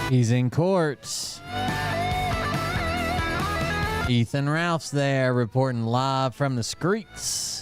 He's in court. Ethan Ralph's there reporting live from the streets.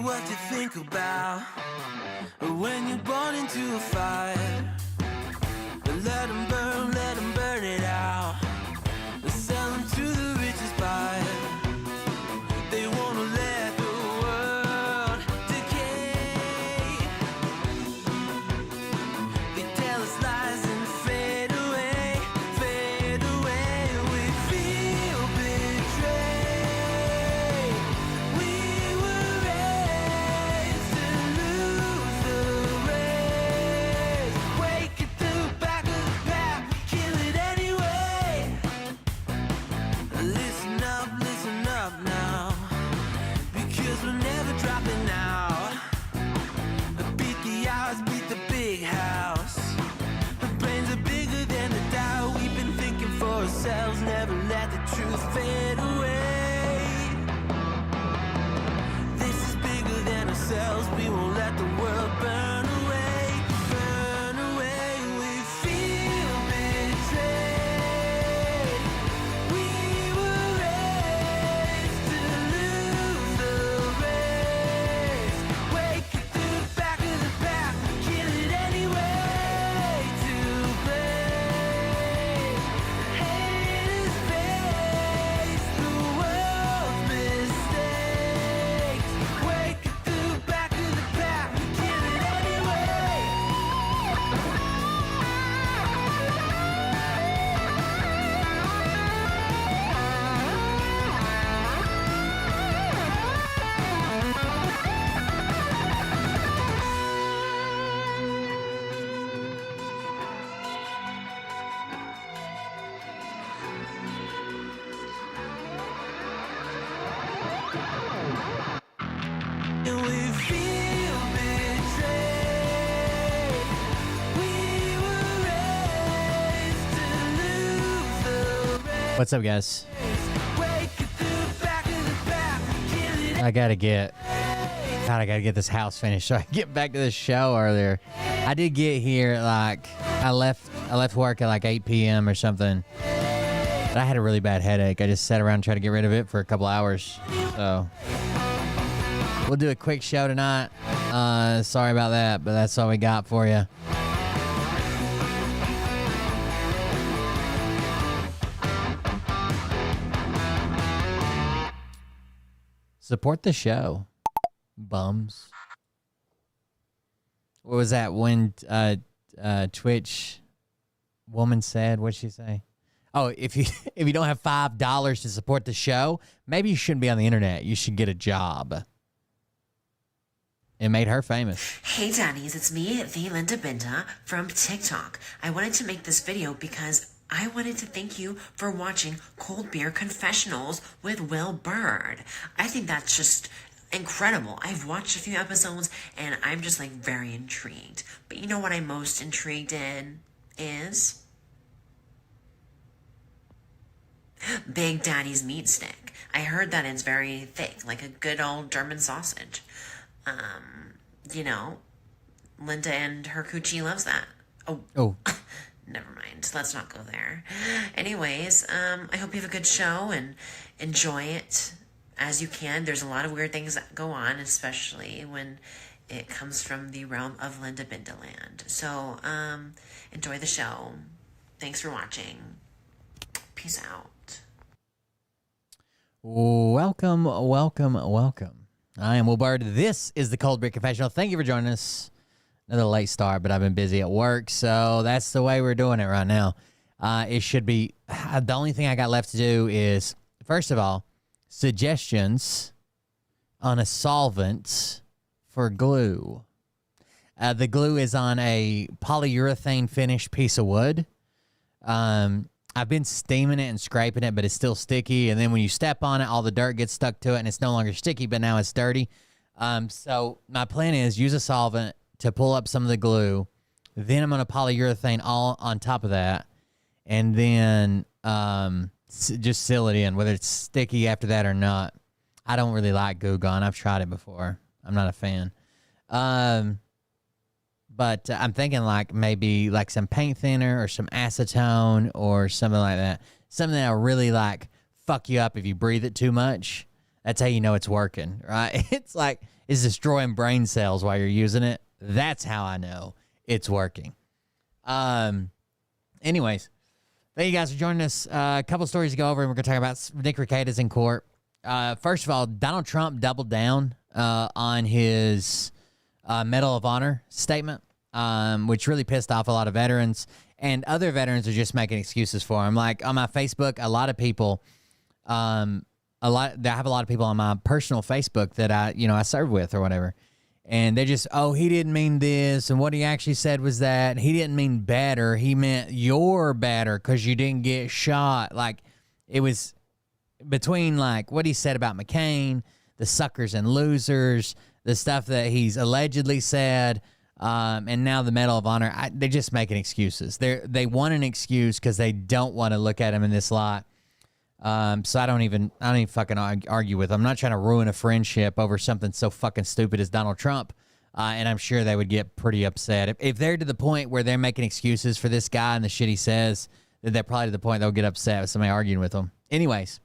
What you think about when you're born into a fire. Let them burn it out. Sell them to the richest buyer. They wanna let the world decay. They tell us lies and fade away, fade away. We feel betrayed. We were raised to lose the race. Wake at the back of the pack, kill it anyway. Listen up now, because we're never dropping out. Beat the odds, beat the big house. The brains are bigger than the doubt. We've been thinking for ourselves, never let the truth fade away. This is bigger than ourselves, we won't let the world burn away, burn away. We feel betrayed. We were raised to lose the race. Wake it to the back of the pack, kill it anyway. To blame, haters face the world's mistakes. Wake it to the back of the pack, kill it anyway. And we feel betrayed. We were raised to lose the race. What's up, guys? Wake I gotta get this house finished so I can get back to the show earlier. I did get here I left work at like 8 p.m. or something. But I had a really bad headache. I just sat around and tried to get rid of it for a couple hours. So we'll do a quick show tonight. Sorry about that, but that's all we got for you. Support the show, bums. What was that when Twitch woman said? What'd she say? Oh, if you don't have $5 to support the show, maybe you shouldn't be on the internet. You should get a job. It made her famous. Hey daddies, it's me, the Linda Binda from TikTok. I wanted to make this video because I wanted to thank you for watching Cold Beer Confessionals with Will Bird. I think that's just incredible. I've watched a few episodes and I'm just like very intrigued. But you know what I'm most intrigued in is Big Daddy's meat stick. I heard that it's very thick, like a good old German sausage. You know, Linda and her coochie loves that. Oh. Never mind. Let's not go there. Anyways, I hope you have a good show and enjoy it as you can. There's a lot of weird things that go on, especially when it comes from the realm of Linda Bindaland. So, enjoy the show. Thanks for watching. Peace out. Welcome. I am Will Bird. This is the Cold Beer Confessional. Thank you for joining us. Another late start, but I've been busy at work, so that's the way we're doing it right now. It should be, the only thing I got left to do is, first of all, suggestions on a solvent for glue. The glue is on a polyurethane finished piece of wood. I've been steaming it and scraping it, but it's still sticky. And then when you step on it, all the dirt gets stuck to it, and it's no longer sticky, but now it's dirty. So my plan is use a solvent to pull up some of the glue. Then I'm going to polyurethane all on top of that. And then just seal it in, whether it's sticky after that or not. I don't really like Goo Gone. I've tried it before. I'm not a fan. But I'm thinking like maybe like some paint thinner or some acetone or something like that. Something that'll really like fuck you up if you breathe it too much. That's how you know it's working, right? It's like it's destroying brain cells while you're using it. That's how I know it's working. Anyways, thank you guys for joining us. A couple stories to go over, and we're going to talk about Nick Rekieta's in court. First of all, Donald Trump doubled down on his Medal of Honor statement, which really pissed off a lot of veterans, and other veterans are just making excuses for him. Like on my Facebook, a lot of people, I have a lot of people on my personal Facebook that I serve with or whatever, and they just, oh, he didn't mean this, and what he actually said was that he didn't mean better, he meant you're better because you didn't get shot. Like it was between like what he said about McCain, the suckers and losers, the stuff that he's allegedly said, and now the Medal of Honor. They're just making excuses. They want an excuse because they don't want to look at him in this light. So I don't even fucking argue with them. I'm not trying to ruin a friendship over something so fucking stupid as Donald Trump. And I'm sure they would get pretty upset if they're to the point where they're making excuses for this guy and the shit he says. Then they're probably to the point they'll get upset with somebody arguing with them. Anyways.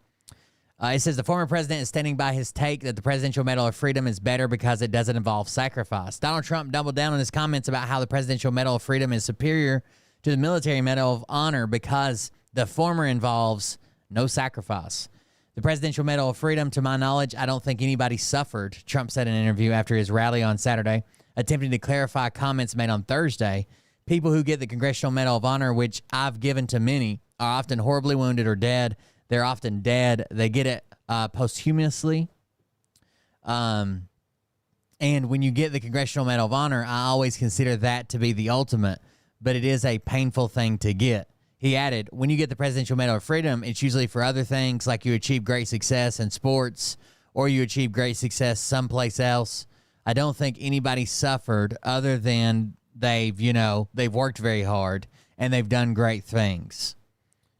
It says the former president is standing by his take that the Presidential Medal of Freedom is better because it doesn't involve sacrifice. Donald Trump doubled down on his comments about how the Presidential Medal of Freedom is superior to the Military Medal of Honor because the former involves no sacrifice. The Presidential Medal of Freedom, to my knowledge, I don't think anybody suffered, Trump said in an interview after his rally on Saturday, attempting to clarify comments made on Thursday. People who get the Congressional Medal of Honor, which I've given to many, are often horribly wounded or dead. They're often dead. They get it posthumously. And when you get the Congressional Medal of Honor, I always consider that to be the ultimate, but it is a painful thing to get. He added, when you get the Presidential Medal of Freedom, it's usually for other things, like you achieve great success in sports or you achieve great success someplace else. I don't think anybody suffered other than they've worked very hard and they've done great things.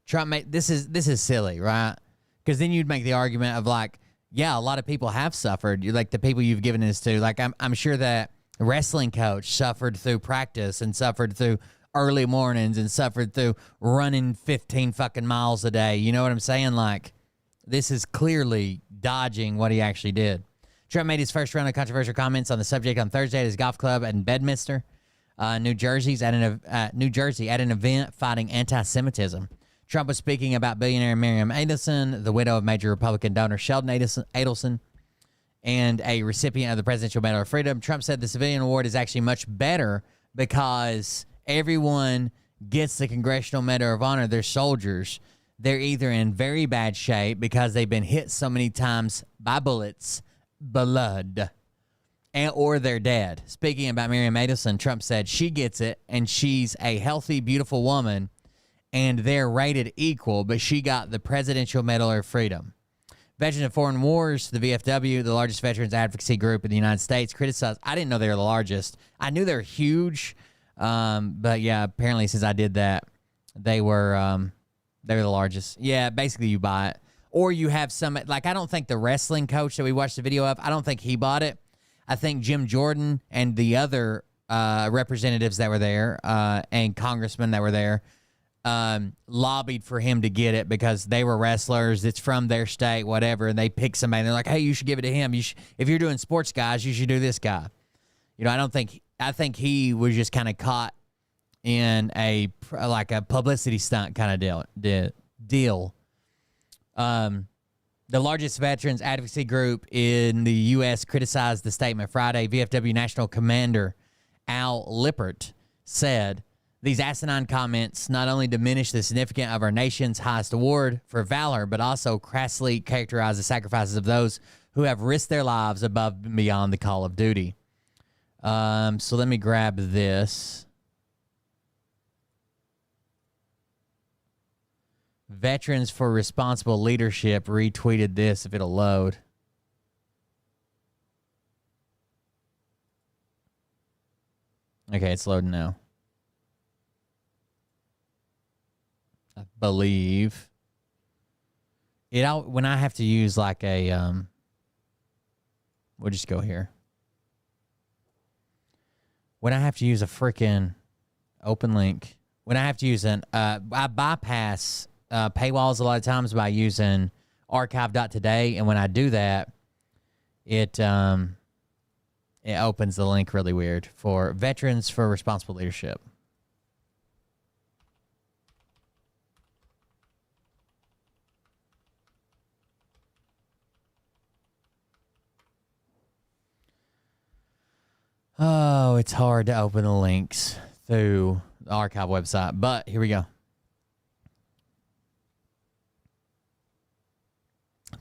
Trump made this is silly, right? Because then you'd make the argument of like, yeah, a lot of people have suffered. Like the people you've given this to. Like I'm sure that wrestling coach suffered through practice and suffered through early mornings and suffered through running 15 fucking miles a day. You know what I'm saying? Like, this is clearly dodging what he actually did. Trump made his first round of controversial comments on the subject on Thursday at his golf club in Bedminster, New Jersey, at an event fighting anti-Semitism. Trump was speaking about billionaire Miriam Adelson, the widow of major Republican donor Sheldon Adelson, and a recipient of the Presidential Medal of Freedom. Trump said the civilian award is actually much better because everyone gets the Congressional Medal of Honor. They're soldiers. They're either in very bad shape because they've been hit so many times by bullets, blood, or they're dead. Speaking about Miriam Adelson, Trump said she gets it, and she's a healthy, beautiful woman, and they're rated equal, but she got the Presidential Medal of Freedom. Veterans of Foreign Wars, the VFW, the largest veterans advocacy group in the United States, criticized. I didn't know they were the largest. I knew they're huge, but yeah, apparently since I did that, they were the largest. Yeah, basically you buy it. Or you have some, like I don't think the wrestling coach that we watched the video of, I don't think he bought it. I think Jim Jordan and the other representatives that were there and congressmen that were there lobbied for him to get it because they were wrestlers. It's from their state, whatever, and they pick somebody. And they're like, hey, you should give it to him. If you're doing sports guys, you should do this guy. You know, I think he was just kind of caught in a publicity stunt kind of deal. The largest veterans advocacy group in the U.S. criticized the statement Friday. VFW National Commander Al Lippert said, these asinine comments not only diminish the significance of our nation's highest award for valor, but also crassly characterize the sacrifices of those who have risked their lives above and beyond the call of duty. So let me grab this. Veterans for Responsible Leadership retweeted this, if it'll load. Okay, it's loading now. I believe. When I have to use like a, we'll just go here. When I have to use a freaking open link, when I have to use I bypass paywalls a lot of times by using archive.today, and when I do that, it opens the link really weird for Veterans for Responsible Leadership. Oh, it's hard to open the links through the archive website, but here we go.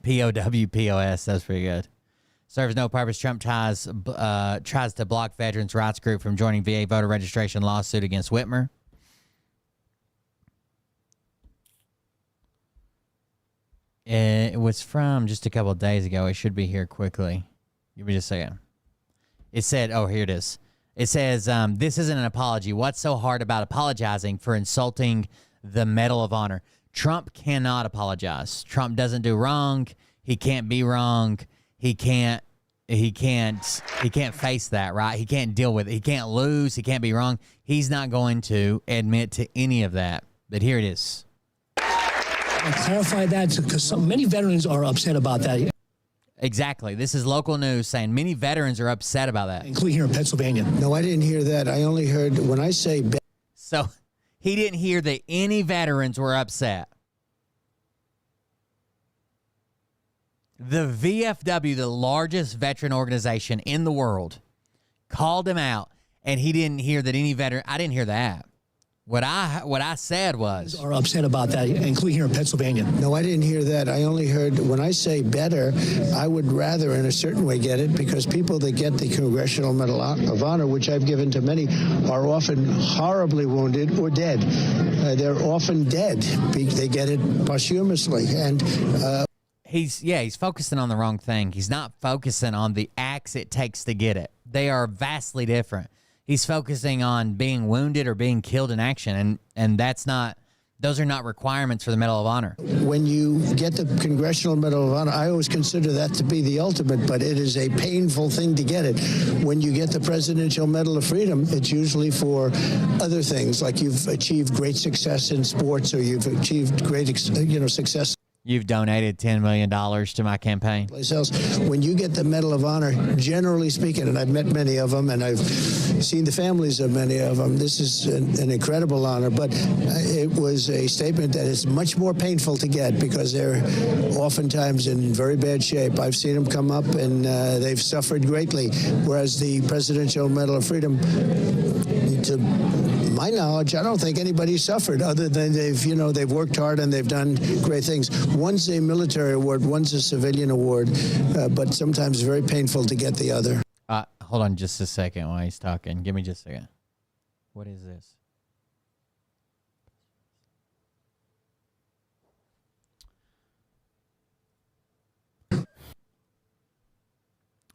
POWPOS, that's pretty good. Serves no purpose. Trump tries to block veterans' rights group from joining VA voter registration lawsuit against Whitmer. It was from just a couple of days ago. It should be here quickly. Give me just a second. It said, oh, here it is. It says, this isn't an apology. What's so hard about apologizing for insulting the Medal of Honor? Trump cannot apologize. Trump doesn't do wrong. He can't be wrong. He can't face that, right? He can't deal with it. He can't lose. He can't be wrong. He's not going to admit to any of that. But here it is. I clarify that because many veterans are upset about that. Exactly. This is local news saying many veterans are upset about that. Including here in Pennsylvania. No, I didn't hear that. I only heard when I say... So he didn't hear that any veterans were upset. The VFW, the largest veteran organization in the world, called him out, and he didn't hear that any veteran... I didn't hear that. What I said was... Are upset about that, including here in Pennsylvania. No, I didn't hear that. I only heard when I say better, I would rather in a certain way get it because people that get the Congressional Medal of Honor, which I've given to many, are often horribly wounded or dead. They're often dead. They get it posthumously. And he's focusing on the wrong thing. He's not focusing on the acts it takes to get it. They are vastly different. He's focusing on being wounded or being killed in action, and that's not Those are not requirements for the Medal of Honor. When you get the Congressional Medal of Honor, I always consider that to be the ultimate, but it is a painful thing to get it. When you get the Presidential Medal of Freedom, it's usually for other things, like you've achieved great success in sports or you've achieved great, success. You've donated $10 million to my campaign. Else. When you get the Medal of Honor, generally speaking, and I've met many of them, and I've seen the families of many of them, this is an incredible honor, but it was a statement that is much more painful to get because they're oftentimes in very bad shape. I've seen them come up, and they've suffered greatly, whereas the Presidential Medal of Freedom, to my knowledge, I don't think anybody suffered other than they've worked hard and they've done great things. One's a military award, one's a civilian award, but sometimes very painful to get the other. Hold on just a second while he's talking. Give me just a second. What is this?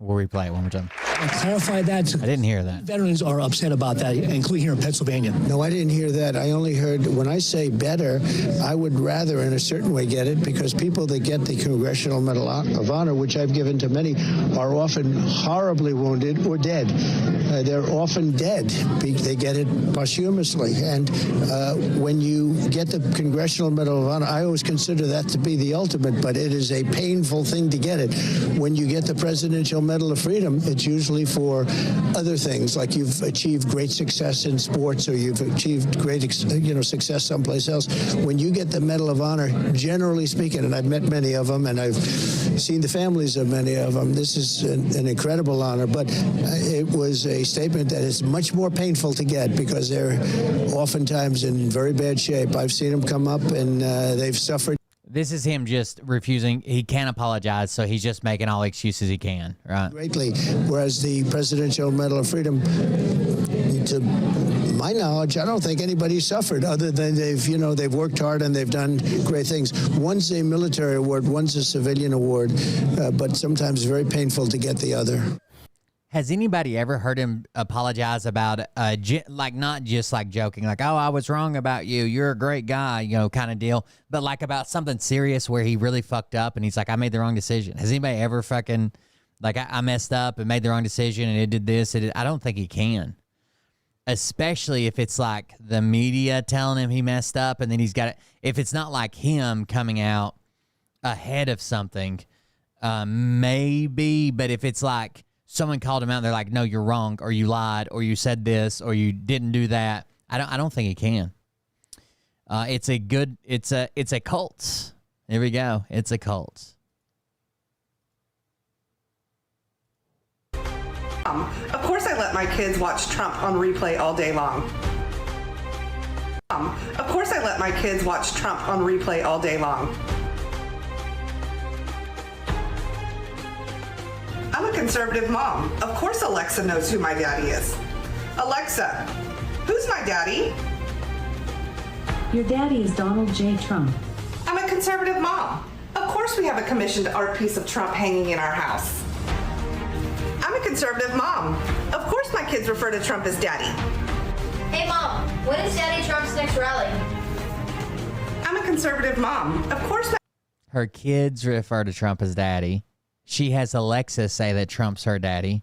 We'll replay it one more time. I clarified that. I didn't hear that. Veterans are upset about that, including here in Pennsylvania. No, I didn't hear that. I only heard when I say better, I would rather in a certain way get it because people that get the Congressional Medal of Honor, which I've given to many, are often horribly wounded or dead. They're often dead. They get it posthumously. And when you get the Congressional Medal of Honor, I always consider that to be the ultimate, but it is a painful thing to get it. When you get the Presidential Medal of Freedom, it's usually for other things, like you've achieved great success in sports or you've achieved great, success someplace else. When you get the Medal of Honor, generally speaking, and I've met many of them, and I've seen the families of many of them, this is an incredible honor, but it was a statement that is much more painful to get because they're oftentimes in very bad shape. I've seen them come up, and they've suffered. This is him just refusing. He can't apologize, so he's just making all the excuses he can, right? Greatly, whereas the Presidential Medal of Freedom, to my knowledge, I don't think anybody suffered other than they've worked hard and they've done great things. One's a military award, one's a civilian award, but sometimes very painful to get the other. Has anybody ever heard him apologize about, like not just like joking, like, oh, I was wrong about you, you're a great guy, kind of deal, but like about something serious where he really fucked up and he's like, I made the wrong decision? Has anybody ever fucking, like, I messed up and made the wrong decision and it did this? I don't think he can. Especially if it's like the media telling him he messed up and then he's got it. If it's not like him coming out ahead of something, maybe, but if it's like, someone called him out and they're like, no, you're wrong, or you lied, or you said this, or you didn't do that, I don't think he can. It's a cult. Here we go. It's a cult. Of course I let my kids watch Trump on replay all day long. Of course I let my kids watch Trump on replay all day long. I'm a conservative mom. Of course Alexa knows who my daddy is. Alexa, who's my daddy? Your daddy is Donald J. Trump. I'm a conservative mom. Of course we have a commissioned art piece of Trump hanging in our house. I'm a conservative mom. Of course my kids refer to Trump as daddy. Hey Mom, when is Daddy Trump's next rally? I'm a conservative mom. Of course her kids refer to Trump as daddy. She has Alexa say that Trump's her daddy.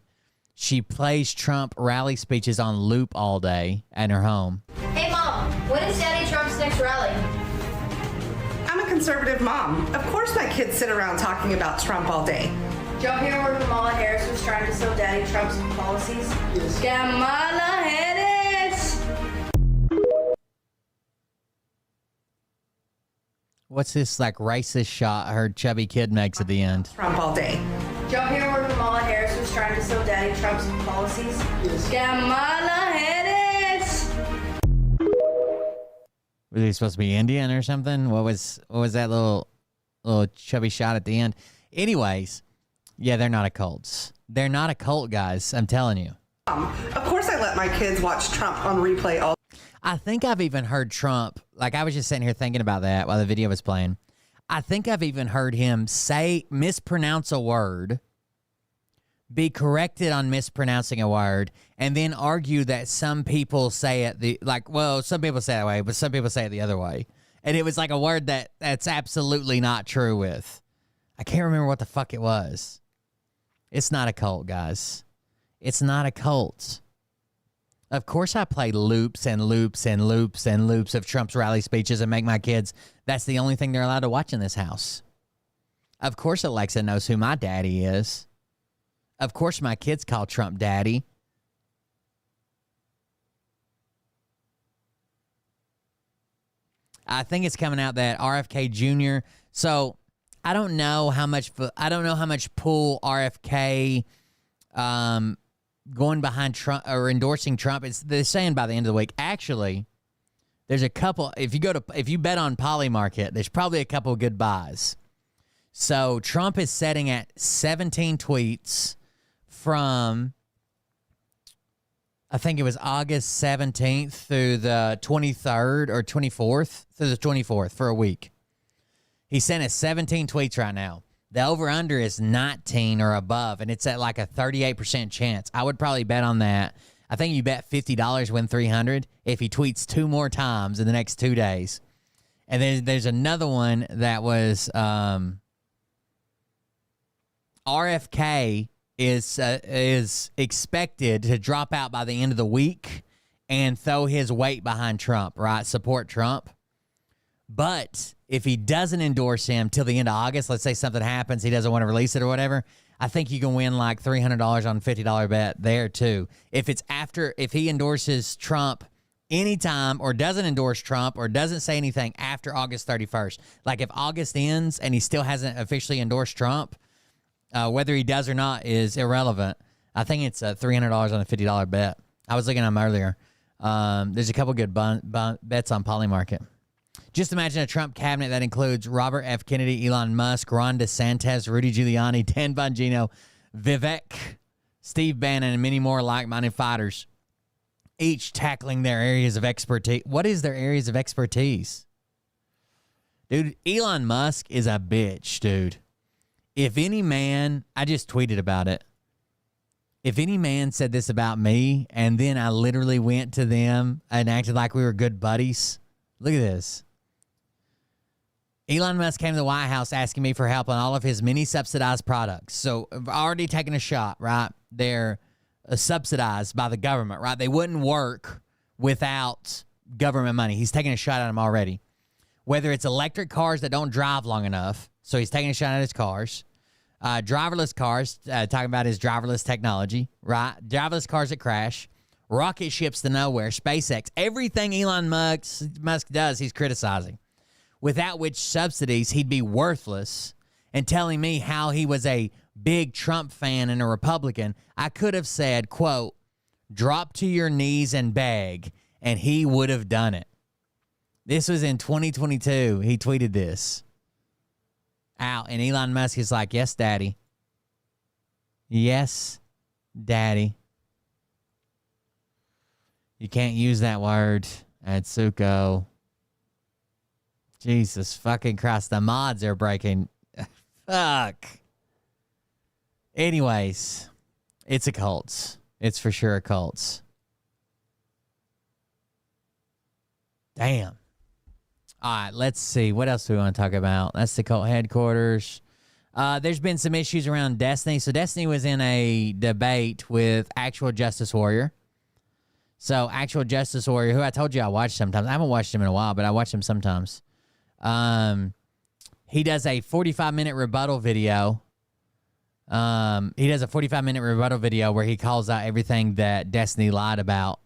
She plays Trump rally speeches on loop all day at her home. Hey Mom, when is Daddy Trump's next rally? I'm a conservative mom. Of course my kids sit around talking about Trump all day. Did y'all hear where Kamala Harris was trying to sell Daddy Trump's policies? Yes. Kamala Harris! What's this like racist shot her chubby kid makes at the end? Trump all day. Did y'all hear where Kamala Harris was trying to sell Daddy Trump's policies? Yes. Kamala Harris! Was he supposed to be Indian or something? What was that little chubby shot at the end? Anyways, yeah, they're not a cult. They're not a cult, guys. I'm telling you. Of course I let my kids watch Trump on replay all. I think I've even heard Trump, like I was just sitting here thinking about that while the video was playing. I think I've even heard him mispronounce a word, be corrected on mispronouncing a word, and then argue that some people say it some people say it that way, but some people say it the other way. And it was like a word that's absolutely not true with. I can't remember what the fuck it was. It's not a cult, guys. It's not a cult. Of course I play loops and loops and loops and loops of Trump's rally speeches and make my kids, that's the only thing they're allowed to watch in this house. Of course Alexa knows who my daddy is. Of course my kids call Trump daddy. I think it's coming out that RFK Jr. So I don't know how much pull RFK going behind Trump or endorsing Trump. They're saying by the end of the week. Actually, there's a couple. If you bet on Polymarket, there's probably a couple of good buys. So Trump is setting at 17 tweets from, I think it was August 17th through the 23rd or 24th through the 24th for a week. He sent us 17 tweets right now. The over-under is 19 or above, and it's at like a 38% chance. I would probably bet on that. I think you bet $50, win $300 if he tweets 2 more times in the next 2 days. And there's another one that was RFK is expected to drop out by the end of the week and throw his weight behind Trump, right? Support Trump. But if he doesn't endorse him till the end of August, let's say something happens, he doesn't want to release it or whatever, I think you can win like $300 on a $50 bet there too. If he endorses Trump anytime or doesn't endorse Trump or doesn't say anything after August 31st, like if August ends and he still hasn't officially endorsed Trump, whether he does or not is irrelevant. I think it's $300 on a $50 bet. I was looking at them earlier. There's a couple good bets on Polymarket. Just imagine a Trump cabinet that includes Robert F. Kennedy, Elon Musk, Ron DeSantis, Rudy Giuliani, Dan Bongino, Vivek, Steve Bannon, and many more like-minded fighters, each tackling their areas of expertise. What is their areas of expertise? Dude, Elon Musk is a bitch, dude. If any man, I just tweeted about it. If any man said this about me, and then I literally went to them and acted like we were good buddies, look at this. Elon Musk came to the White House asking me for help on all of his many subsidized products. So I've already taken a shot, right? They're subsidized by the government, right? They wouldn't work without government money. He's taking a shot at them already. Whether it's electric cars that don't drive long enough, so he's taking a shot at his cars. Driverless cars, talking about his driverless technology, right? Driverless cars that crash. Rocket ships to nowhere. SpaceX. Everything Elon Musk does, he's criticizing. Without which subsidies, he'd be worthless. And telling me how he was a big Trump fan and a Republican, I could have said, quote, drop to your knees and beg, and he would have done it. This was in 2022. He tweeted this out, and Elon Musk is like, yes, daddy. Yes, daddy. You can't use that word at Suko. Jesus fucking Christ. The mods are breaking. Fuck. Anyways, it's a cult. It's for sure a cult. Damn. All right, let's see. What else do we want to talk about? That's the cult headquarters. There's been some issues around Destiny. So Destiny was in a debate with Actual Justice Warrior. So Actual Justice Warrior, who I told you I watch sometimes. I haven't watched him in a while, but I watch him sometimes. He does a 45-minute rebuttal video. He does a 45-minute rebuttal video where he calls out everything that Destiny lied about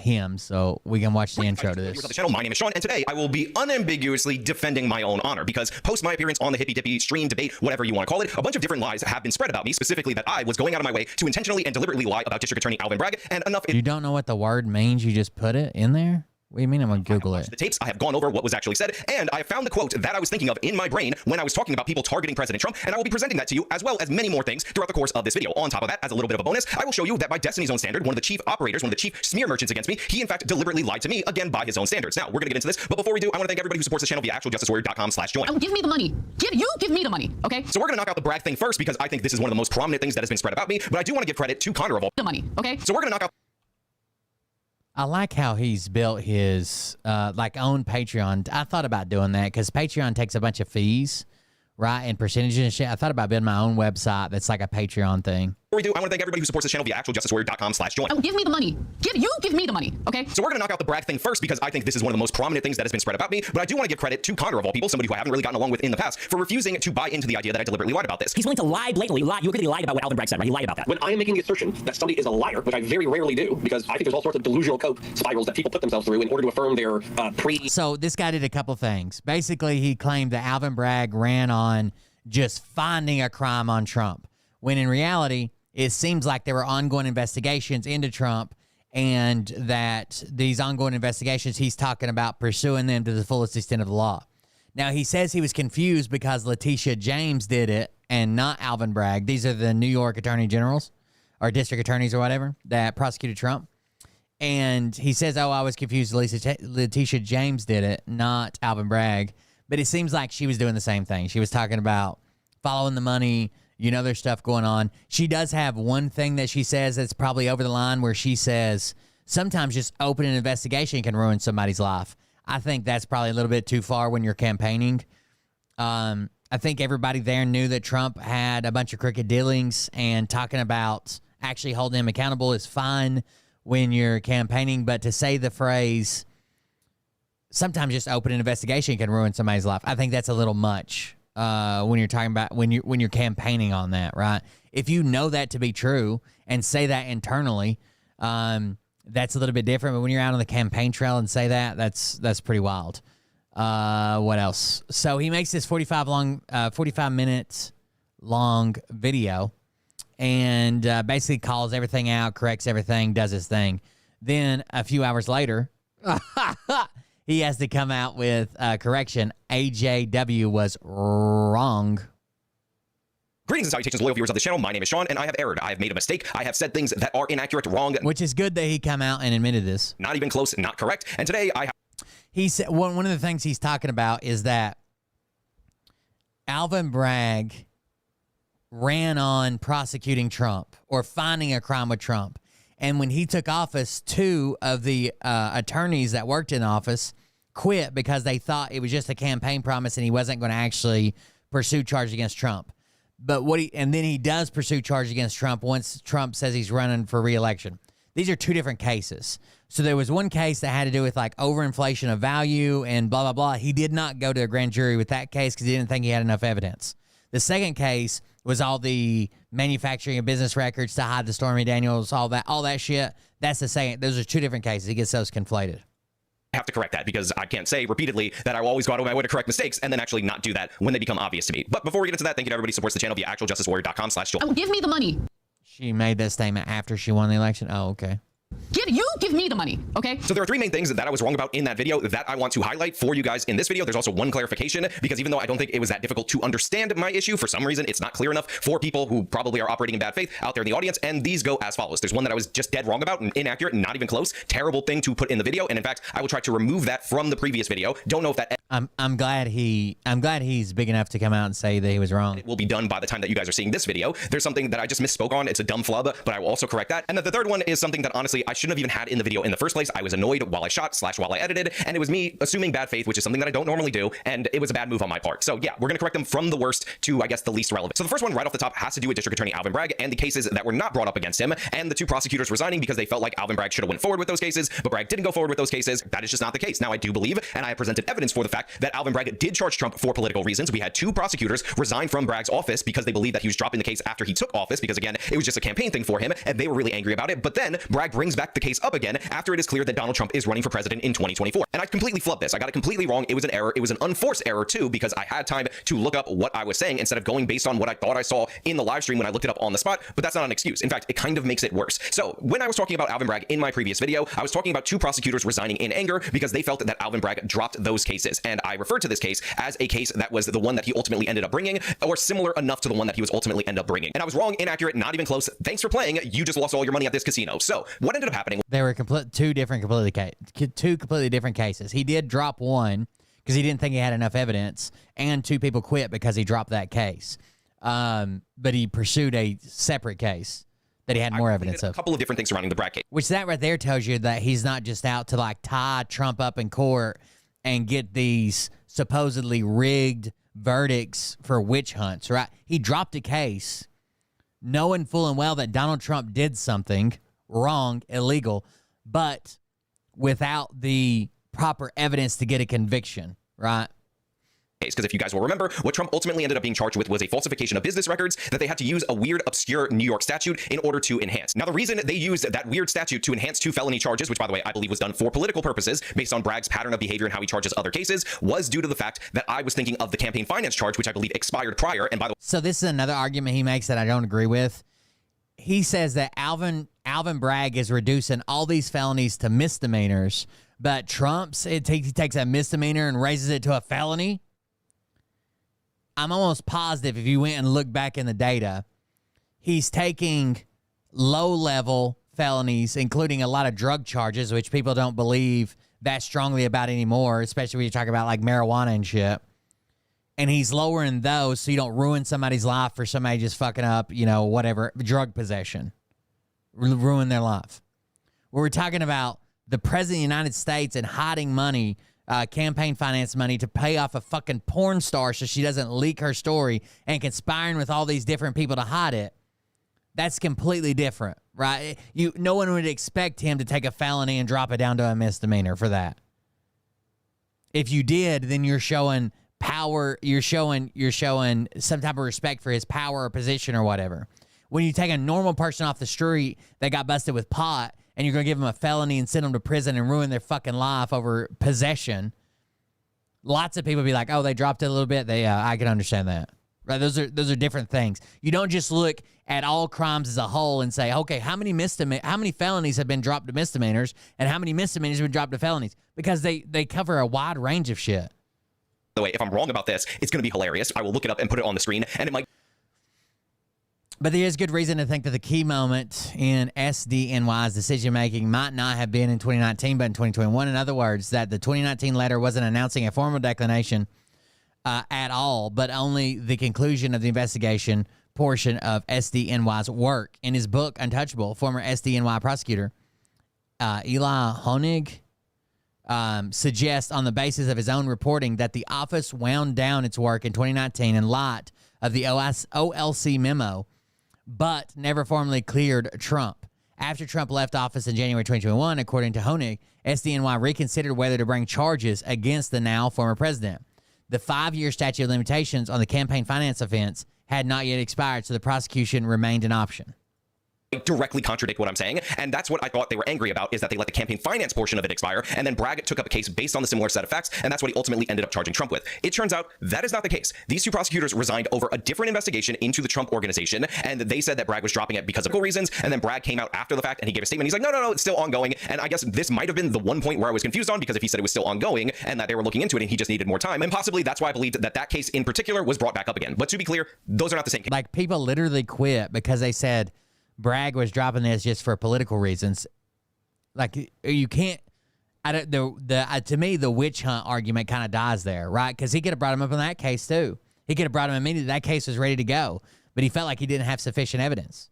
him. So we can watch the intro to this. The channel. My name is Sean, and today I will be unambiguously defending my own honor because post my appearance on the Hippy Dippy stream, debate, whatever you want to call it, a bunch of different lies have been spread about me, specifically that I was going out of my way to intentionally and deliberately lie about District Attorney Alvin Bragg, and enough. You don't know what the word means? You just put it in there? What do you mean I'm going to Google it? The tapes, I have gone over what was actually said, and I found the quote that I was thinking of in my brain when I was talking about people targeting President Trump, and I will be presenting that to you as well as many more things throughout the course of this video. On top of that, as a little bit of a bonus, I will show you that by Destiny's own standard, one of the chief operators, one of the chief smear merchants against me, he in fact deliberately lied to me, again by his own standards. Now, we're going to get into this, but before we do, I want to thank everybody who supports the channel via actualjusticewarrior.com/join. Oh, give me the money. You give me the money, okay? So we're going to knock out the Bragg thing first because I think this is one of the most prominent things that has been spread about me, but I do want to give credit to Conroe. The money, okay? So we're going to knock out... I like how he's built his own Patreon. I thought about doing that because Patreon takes a bunch of fees, right, and percentages and shit. I thought about building my own website that's like a Patreon thing. Before we do, I want to thank everybody who supports this channel via actualjusticewarrior.com/join. Oh, give me the money. You give me the money, okay? So we're going to knock out the brag thing first because I think this is one of the most prominent things that has been spread about me, but I do want to give credit to Connor, of all people, somebody who I haven't really gotten along with in the past, for refusing to buy into the idea that I deliberately lied about this. He's willing to lie blatantly. You agree that he lied about what Alvin Bragg said, right? He lied about that. When I am making the assertion that somebody is a liar, which I very rarely do, because I think there's all sorts of delusional cope spirals that people put themselves through in order to affirm their So this guy did a couple things. Basically, he claimed that Alvin Bragg ran on just finding a crime on Trump, when in reality, it seems like there were ongoing investigations into Trump, and that these ongoing investigations, he's talking about pursuing them to the fullest extent of the law. Now, he says he was confused because Letitia James did it and not Alvin Bragg. These are the New York attorney generals or district attorneys or whatever that prosecuted Trump. And he says, oh, I was confused. Letitia James did it, not Alvin Bragg. But it seems like she was doing the same thing. She was talking about following the money. You know, there's stuff going on. She does have one thing that she says that's probably over the line, where she says sometimes just opening an investigation can ruin somebody's life. I think that's probably a little bit too far when you're campaigning. I think everybody there knew that Trump had a bunch of crooked dealings, and talking about actually holding him accountable is fine when you're campaigning. But to say the phrase, sometimes just open an investigation can ruin somebody's life, I think that's a little much. When you're talking about when you're campaigning on that, right? If you know that to be true and say that internally, that's a little bit different. But when you're out on the campaign trail and say that, that's pretty wild. What else? So he makes this 45 minutes long video, and basically calls everything out, corrects everything, does his thing. Then a few hours later, he has to come out with correction. AJW was wrong. Greetings and salutations, loyal viewers of the channel. My name is Sean, and I have erred. I have made a mistake. I have said things that are inaccurate, wrong. Which is good that he come out and admitted this. Not even close, not correct. And today he said one of the things he's talking about is that Alvin Bragg ran on prosecuting Trump or finding a crime with Trump. And when he took office, two of the attorneys that worked in office quit because they thought it was just a campaign promise and he wasn't going to actually pursue charges against Trump. But then he does pursue charges against Trump once Trump says he's running for re-election. These are two different cases. So there was one case that had to do with like overinflation of value and blah, blah, blah. He did not go to a grand jury with that case because he didn't think he had enough evidence. The second case was all the manufacturing of business records to hide the Stormy Daniels, all that shit. That's the second. Those are two different cases. He gets those conflated. have to correct that because I can't say repeatedly that I will always go out of my way to correct mistakes and then actually not do that when they become obvious to me. But before we get into that, thank you to everybody who supports the channel via actualjusticewarrior.com/join. Oh, give me the money. She made that statement after she won the election. Oh, okay. Give me the money, okay? So there are three main things that I was wrong about in that video that I want to highlight for you guys in this video. There's also one clarification because even though I don't think it was that difficult to understand my issue, for some reason it's not clear enough for people who probably are operating in bad faith out there in the audience, and these go as follows. There's one that I was just dead wrong about and inaccurate and not even close. Terrible thing to put in the video, and in fact, I will try to remove that from the previous video. Don't know if that... I'm glad he's big enough to come out and say that he was wrong. It will be done by the time that you guys are seeing this video. There's something that I just misspoke on. It's a dumb flub, but I will also correct that. And then the third one is something that honestly I shouldn't have even had in the video in the first place. I was annoyed while I shot / while I edited, and it was me assuming bad faith, which is something that I don't normally do, and it was a bad move on my part. So yeah, we're gonna correct them from the worst to, I guess, the least relevant. So the first one right off the top has to do with District Attorney Alvin Bragg and the cases that were not brought up against him, and the two prosecutors resigning because they felt like Alvin Bragg should have went forward with those cases, but Bragg didn't go forward with those cases. That is just not the case. Now I do believe, and I have presented evidence for the fact that Alvin Bragg did charge Trump for political reasons. We had two prosecutors resign from Bragg's office because they believed that he was dropping the case after he took office, because again, it was just a campaign thing for him, and they were really angry about it. But then Bragg brings back the case up again after it is clear that Donald Trump is running for president in 2024. And I completely flubbed this. I got it completely wrong. It was an error. It was an unforced error too, because I had time to look up what I was saying instead of going based on what I thought I saw in the live stream when I looked it up on the spot. But that's not an excuse. In fact, it kind of makes it worse. So when I was talking about Alvin Bragg in my previous video, I was talking about two prosecutors resigning in anger because they felt that Alvin Bragg dropped those cases. And I referred to this case as a case that was the one that he ultimately ended up bringing, or similar enough to the one that he was ultimately ended up bringing. And I was wrong, inaccurate, not even close. Thanks for playing. You just lost all your money at this casino. So what ended up happening? They were two completely different cases. He did drop one because he didn't think he had enough evidence, and two people quit because he dropped that case. But he pursued a separate case that he had more evidence A of. couple of different things surrounding the Bragg case. Which that right there tells you that he's not just out to like tie Trump up in court and get these supposedly rigged verdicts for witch hunts, right? He dropped a case knowing full and well that Donald Trump did something wrong, illegal, but without the proper evidence to get a conviction, right? Because if you guys will remember, what Trump ultimately ended up being charged with was a falsification of business records that they had to use a weird, obscure New York statute in order to enhance. Now, the reason they used that weird statute to enhance 2 felony charges, which, by the way, I believe was done for political purposes based on Bragg's pattern of behavior and how he charges other cases, was due to the fact that I was thinking of the campaign finance charge, which I believe expired prior. And by the way, so this is another argument he makes that I don't agree with. He says that Alvin Bragg is reducing all these felonies to misdemeanors, but he takes a misdemeanor and raises it to a felony. I'm almost positive if you went and looked back in the data, he's taking low-level felonies, including a lot of drug charges, which people don't believe that strongly about anymore, especially when you talk about like marijuana and shit. And he's lowering those so you don't ruin somebody's life for somebody just fucking up, whatever, drug possession. Ruin their life. We're talking about the president of the United States and hiding money, campaign finance money to pay off a fucking porn star so she doesn't leak her story and conspiring with all these different people to hide it. That's completely different, right? No one would expect him to take a felony and drop it down to a misdemeanor for that. If you did, then you're showing power, you're showing some type of respect for his power or position or whatever. When you take a normal person off the street that got busted with pot and you're going to give them a felony and send them to prison and ruin their fucking life over possession, lots of people be like, oh, they dropped it a little bit. I can understand that. Right? Those are different things. You don't just look at all crimes as a whole and say, okay, how many felonies have been dropped to misdemeanors and how many misdemeanors have been dropped to felonies? Because they cover a wide range of shit. By the way, if I'm wrong about this, it's going to be hilarious. I will look it up and put it on the screen, and it might. But there is good reason to think that the key moment in SDNY's decision-making might not have been in 2019, but in 2021. In other words, that the 2019 letter wasn't announcing a formal declination at all, but only the conclusion of the investigation portion of SDNY's work. In his book, Untouchable, former SDNY prosecutor Eli Honig suggests on the basis of his own reporting that the office wound down its work in 2019 in light of the OLC memo, but never formally cleared Trump. After Trump left office in January 2021, according to Honig, SDNY reconsidered whether to bring charges against the now former president. The 5-year statute of limitations on the campaign finance offense had not yet expired, so the prosecution remained an option. Directly contradict what I'm saying, and that's what I thought they were angry about, is that they let the campaign finance portion of it expire, and then Bragg took up a case based on the similar set of facts, and that's what he ultimately ended up charging Trump with. It turns out that is not the case. These 2 prosecutors resigned over a different investigation into the Trump organization, and they said that Bragg was dropping it because of reasons, and then Bragg came out after the fact and he gave a statement. He's like, no, it's still ongoing. And I guess this might have been the one point where I was confused on, because if he said it was still ongoing and that they were looking into it and he just needed more time, and possibly that's why I believed that case in particular was brought back up again. But to be clear, those are not the same case. Like, people literally quit because they said Bragg was dropping this just for political reasons. Like, you can't. To me, the witch hunt argument kind of dies there, right? Because he could have brought him up in that case too. He could have brought him immediately. That case was ready to go, but he felt like he didn't have sufficient evidence.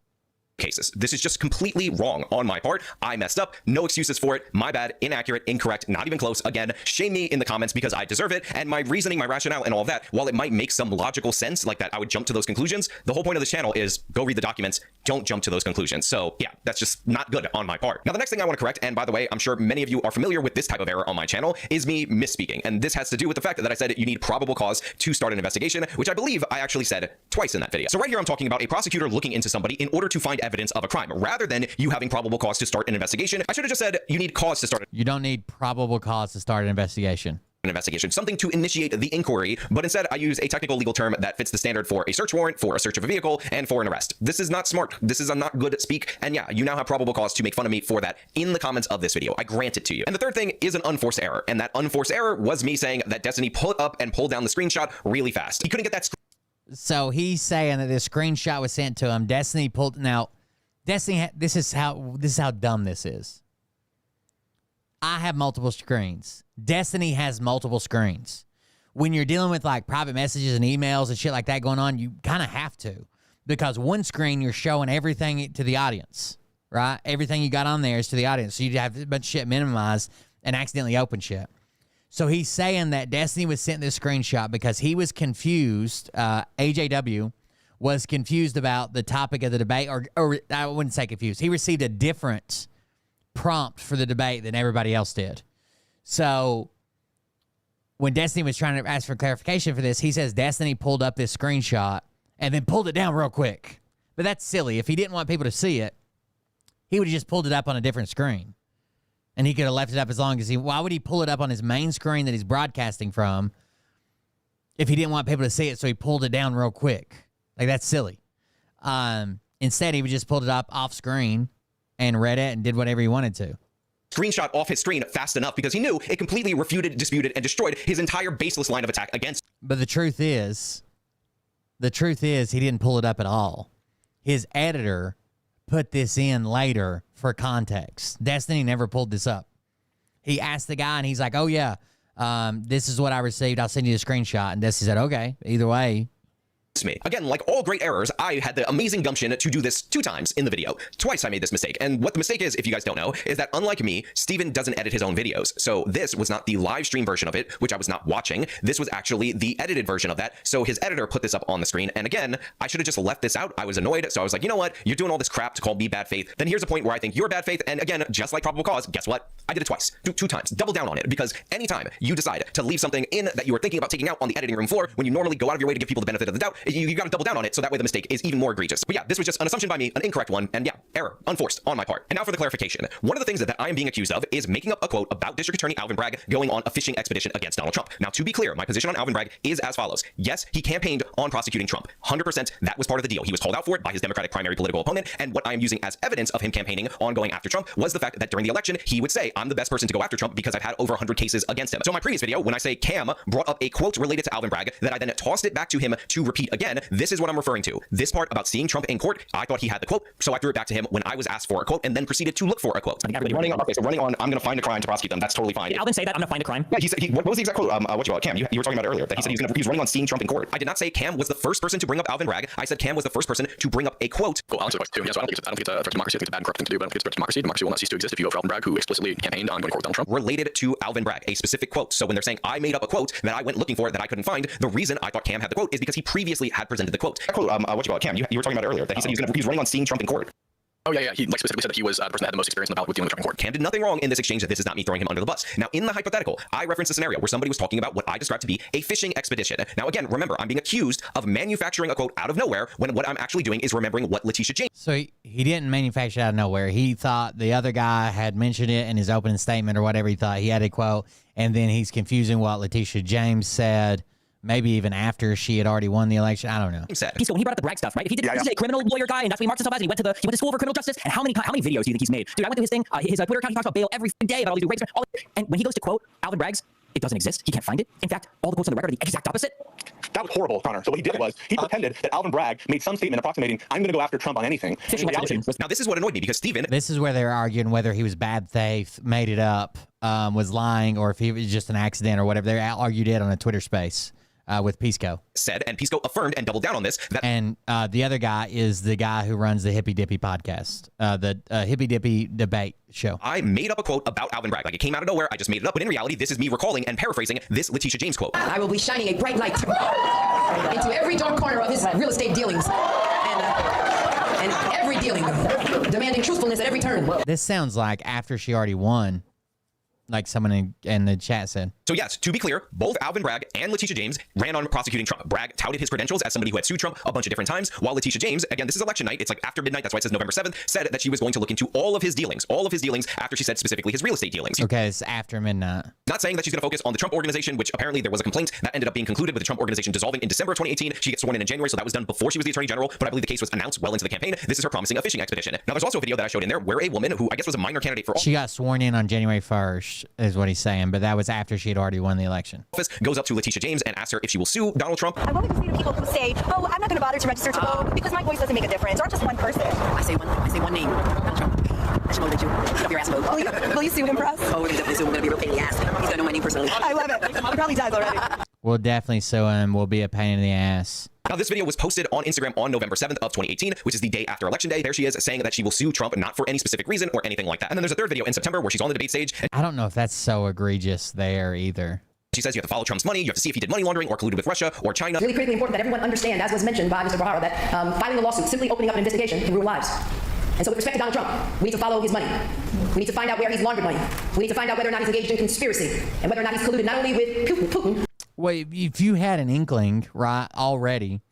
Cases. This is just completely wrong on my part. I messed up. No excuses for it. My bad. Inaccurate. Incorrect. Not even close. Again, shame me in the comments because I deserve it. And my reasoning, my rationale, and all of that, while it might make some logical sense, like that I would jump to those conclusions, the whole point of this channel is go read the documents. Don't jump to those conclusions. So yeah, that's just not good on my part. Now, the next thing I want to correct, and by the way, I'm sure many of you are familiar with this type of error on my channel, is me misspeaking. And this has to do with the fact that I said you need probable cause to start an investigation, which I believe I actually said twice in that video. So right here, I'm talking about a prosecutor looking into somebody in order to find evidence of a crime, rather than you having probable cause to start an investigation. I should have just said you need cause to start. You don't need probable cause to start an investigation. Something to initiate the inquiry, but instead I use a technical legal term that fits the standard for a search warrant, for a search of a vehicle, and for an arrest. This is not smart. This is a not good speak, and yeah, you now have probable cause to make fun of me for that in the comments of this video. I grant it to you. And the third thing is an unforced error, and that unforced error was me saying that Destiny pulled up and pulled down the screenshot really fast. He couldn't get that. So he's saying that this screenshot was sent to him. Destiny pulled. Now, Destiny, this is how dumb this is. I have multiple screens. Destiny has multiple screens. When you're dealing with like private messages and emails and shit like that going on, you kind of have to. because one screen you're showing everything to the audience, right? Everything you got on there is to the audience. So you have a bunch of shit minimized and accidentally open shit. So he's saying that Destiny was sent this screenshot because he was confused. AJW was confused about the topic of the debate, or I wouldn't say confused. He received a different prompt for the debate than everybody else did. So when Destiny was trying to ask for clarification for this, he says Destiny pulled up this screenshot and then pulled it down real quick. But that's silly. If he didn't want people to see it, he would have just pulled it up on a different screen. And he could have left it up as long as he... Why would he pull it up on his main screen that he's broadcasting from if he didn't want people to see it, so he pulled it down real quick? Like, that's silly. Instead, he would just pulled it up off screen and read it and did whatever he wanted to. Screenshot off his screen fast enough because he knew it completely refuted, disputed, and destroyed his entire baseless line of attack against. But the truth is he didn't pull it up at all. His editor put this in later for context. Destiny never pulled this up. He asked the guy, and he's like, oh, yeah, this is what I received. I'll send you a screenshot. And Destiny said, okay, either way. Me. Again, like all great errors, I had the amazing gumption to do this 2 times in the video. Twice I made this mistake. And what the mistake is, if you guys don't know, is that unlike me, Steven doesn't edit his own videos. So this was not the live stream version of it, which I was not watching. This was actually the edited version of that. So his editor put this up on the screen. And again, I should have just left this out. I was annoyed. So I was like, you know what? You're doing all this crap to call me bad faith. Then here's a point where I think you're bad faith. And again, just like probable cause, guess what? I did it twice. 2 times. Double down on it. Because anytime you decide to leave something in that you were thinking about taking out on the editing room floor, when you normally go out of your way to give people the benefit of the doubt, you got to double down on it, so that way the mistake is even more egregious. But yeah, this was just an assumption by me, an incorrect one, and yeah, error, unforced on my part. And now for the clarification. One of the things that I am being accused of is making up a quote about District Attorney Alvin Bragg going on a fishing expedition against Donald Trump. Now, to be clear, my position on Alvin Bragg is as follows. Yes, he campaigned on prosecuting Trump. 100%, that was part of the deal. He was called out for it by his Democratic primary political opponent, and what I am using as evidence of him campaigning on going after Trump was the fact that during the election, he would say, I'm the best person to go after Trump because I've had over 100 cases against him. So in my previous video, when I say Cam brought up a quote related to Alvin Bragg that I then tossed it back to him to repeat again, this is what I'm referring to. This part about seeing Trump in court, I thought he had the quote, so I threw it back to him when I was asked for a quote and then proceeded to look for a quote. Running on, I'm going to find a crime to prosecute them. That's totally fine. Did Alvin say that? I'm going to find a crime? Yeah, he said, what was the exact quote? What you call it? Cam, you were talking about it earlier, that he said he was running on seeing Trump in court. I did not say Cam was the first person to bring up Alvin Bragg. I said Cam was the first person to bring up a quote. Well, I'll answer the question too. Yeah, so I don't think it's a threat to democracy. I think it's a bad and corrupt thing to do, but I don't think it's a threat to democracy. Democracy will not cease to exist if you vote for Alvin Bragg, who explicitly campaigned on going to court with Donald Trump. Related to Alvin Bragg, a specific quote. So when they're saying I made up a quote that I went looking for that I couldn't find, the reason I thought Cam had the quote is because he previously had presented the quote. That quote, what you call it? Cam, you were talking about it earlier, that he said he was running on seeing Trump in court. Oh, yeah. He specifically said that he was the person that had the most experience in the ballot with dealing with Trump in court. Cam did nothing wrong in this exchange, that this is not me throwing him under the bus. Now, in the hypothetical, I referenced a scenario where somebody was talking about what I described to be a fishing expedition. Now, again, remember, I'm being accused of manufacturing a quote out of nowhere when what I'm actually doing is remembering what Letitia James... So he didn't manufacture it out of nowhere. He thought the other guy had mentioned it in his opening statement or whatever. He thought he had a quote, and then he's confusing what Letitia James said. Maybe even after she had already won the election. I don't know. So when he brought up the Bragg stuff, right? If he did, he's a criminal lawyer guy, and that's what he marks himself as. And he went to school for criminal justice. And how many videos do you think he's made? Dude, I went through his thing, his Twitter account. He talks about bail every day about all these rapes. And when he goes to quote Alvin Bragg's, it doesn't exist. He can't find it. In fact, all the quotes on the record are the exact opposite. That was horrible, Connor. So what he did was he pretended that Alvin Bragg made some statement approximating, I'm going to go after Trump on anything. Now, this is what annoyed me because Steven... This is where they're arguing whether he was bad faith, made it up, was lying, or if he was just an accident or whatever. They argued it on a Twitter space. With Pisco. Said, and Pisco affirmed and doubled down on this. And the other guy is the guy who runs the Hippy Dippy podcast, the Hippy Dippy debate show. I made up a quote about Alvin Bragg. Like, it came out of nowhere. I just made it up. But in reality, this is me recalling and paraphrasing this Letitia James quote. I will be shining a bright light into every dark corner of his real estate dealings. And every dealing, demanding truthfulness at every turn. This sounds like after she already won. Like someone in the chat said. So yes, to be clear, both Alvin Bragg and Letitia James ran on prosecuting Trump. Bragg touted his credentials as somebody who had sued Trump a bunch of different times, while Letitia James, again, this is election night, it's like after midnight, that's why it says November 7th, said that she was going to look into all of his dealings after she said specifically his real estate dealings. Okay, it's after midnight. Not saying that she's going to focus on the Trump organization, which apparently there was a complaint that ended up being concluded with the Trump organization dissolving in December 2018. She gets sworn in January, so that was done before she was the Attorney General, but I believe the case was announced well into the campaign. This is her promising a fishing expedition. Now, there's also a video that I showed in there where a woman who I guess was a minor candidate for She got sworn in on January 1st, is what he's saying. But that was after she had already won the election. Office goes up to Letitia James and asks her if she will sue Donald Trump. I wanted to say to people who say, "Oh, I'm not going to bother to register to vote because my voice doesn't make a difference," or just one person. I say one name, Donald Trump. I should motivate you. Get up your ass vote. Will you sue him for us? Oh, we're going to definitely sue him. We're going to be a real pain in the ass. He's going to know my name personally. I love it. He probably does already. We'll definitely sue him. We'll be a pain in the ass. Now, this video was posted on Instagram on November 7th of 2018, which is the day after Election Day. There she is saying that she will sue Trump not for any specific reason or anything like that. And then there's a third video in September where she's on the debate stage. I don't know if that's so egregious there either. She says you have to follow Trump's money, you have to see if he did money laundering or colluded with Russia or China. It's really critically important that everyone understand, as was mentioned by Mr. Bahara, that filing a lawsuit, simply opening up an investigation, can ruin lives. And so with respect to Donald Trump, we need to follow his money. We need to find out where he's laundered money. We need to find out whether or not he's engaged in conspiracy and whether or not he's colluded not only with Putin. Well, if you had an inkling, right, already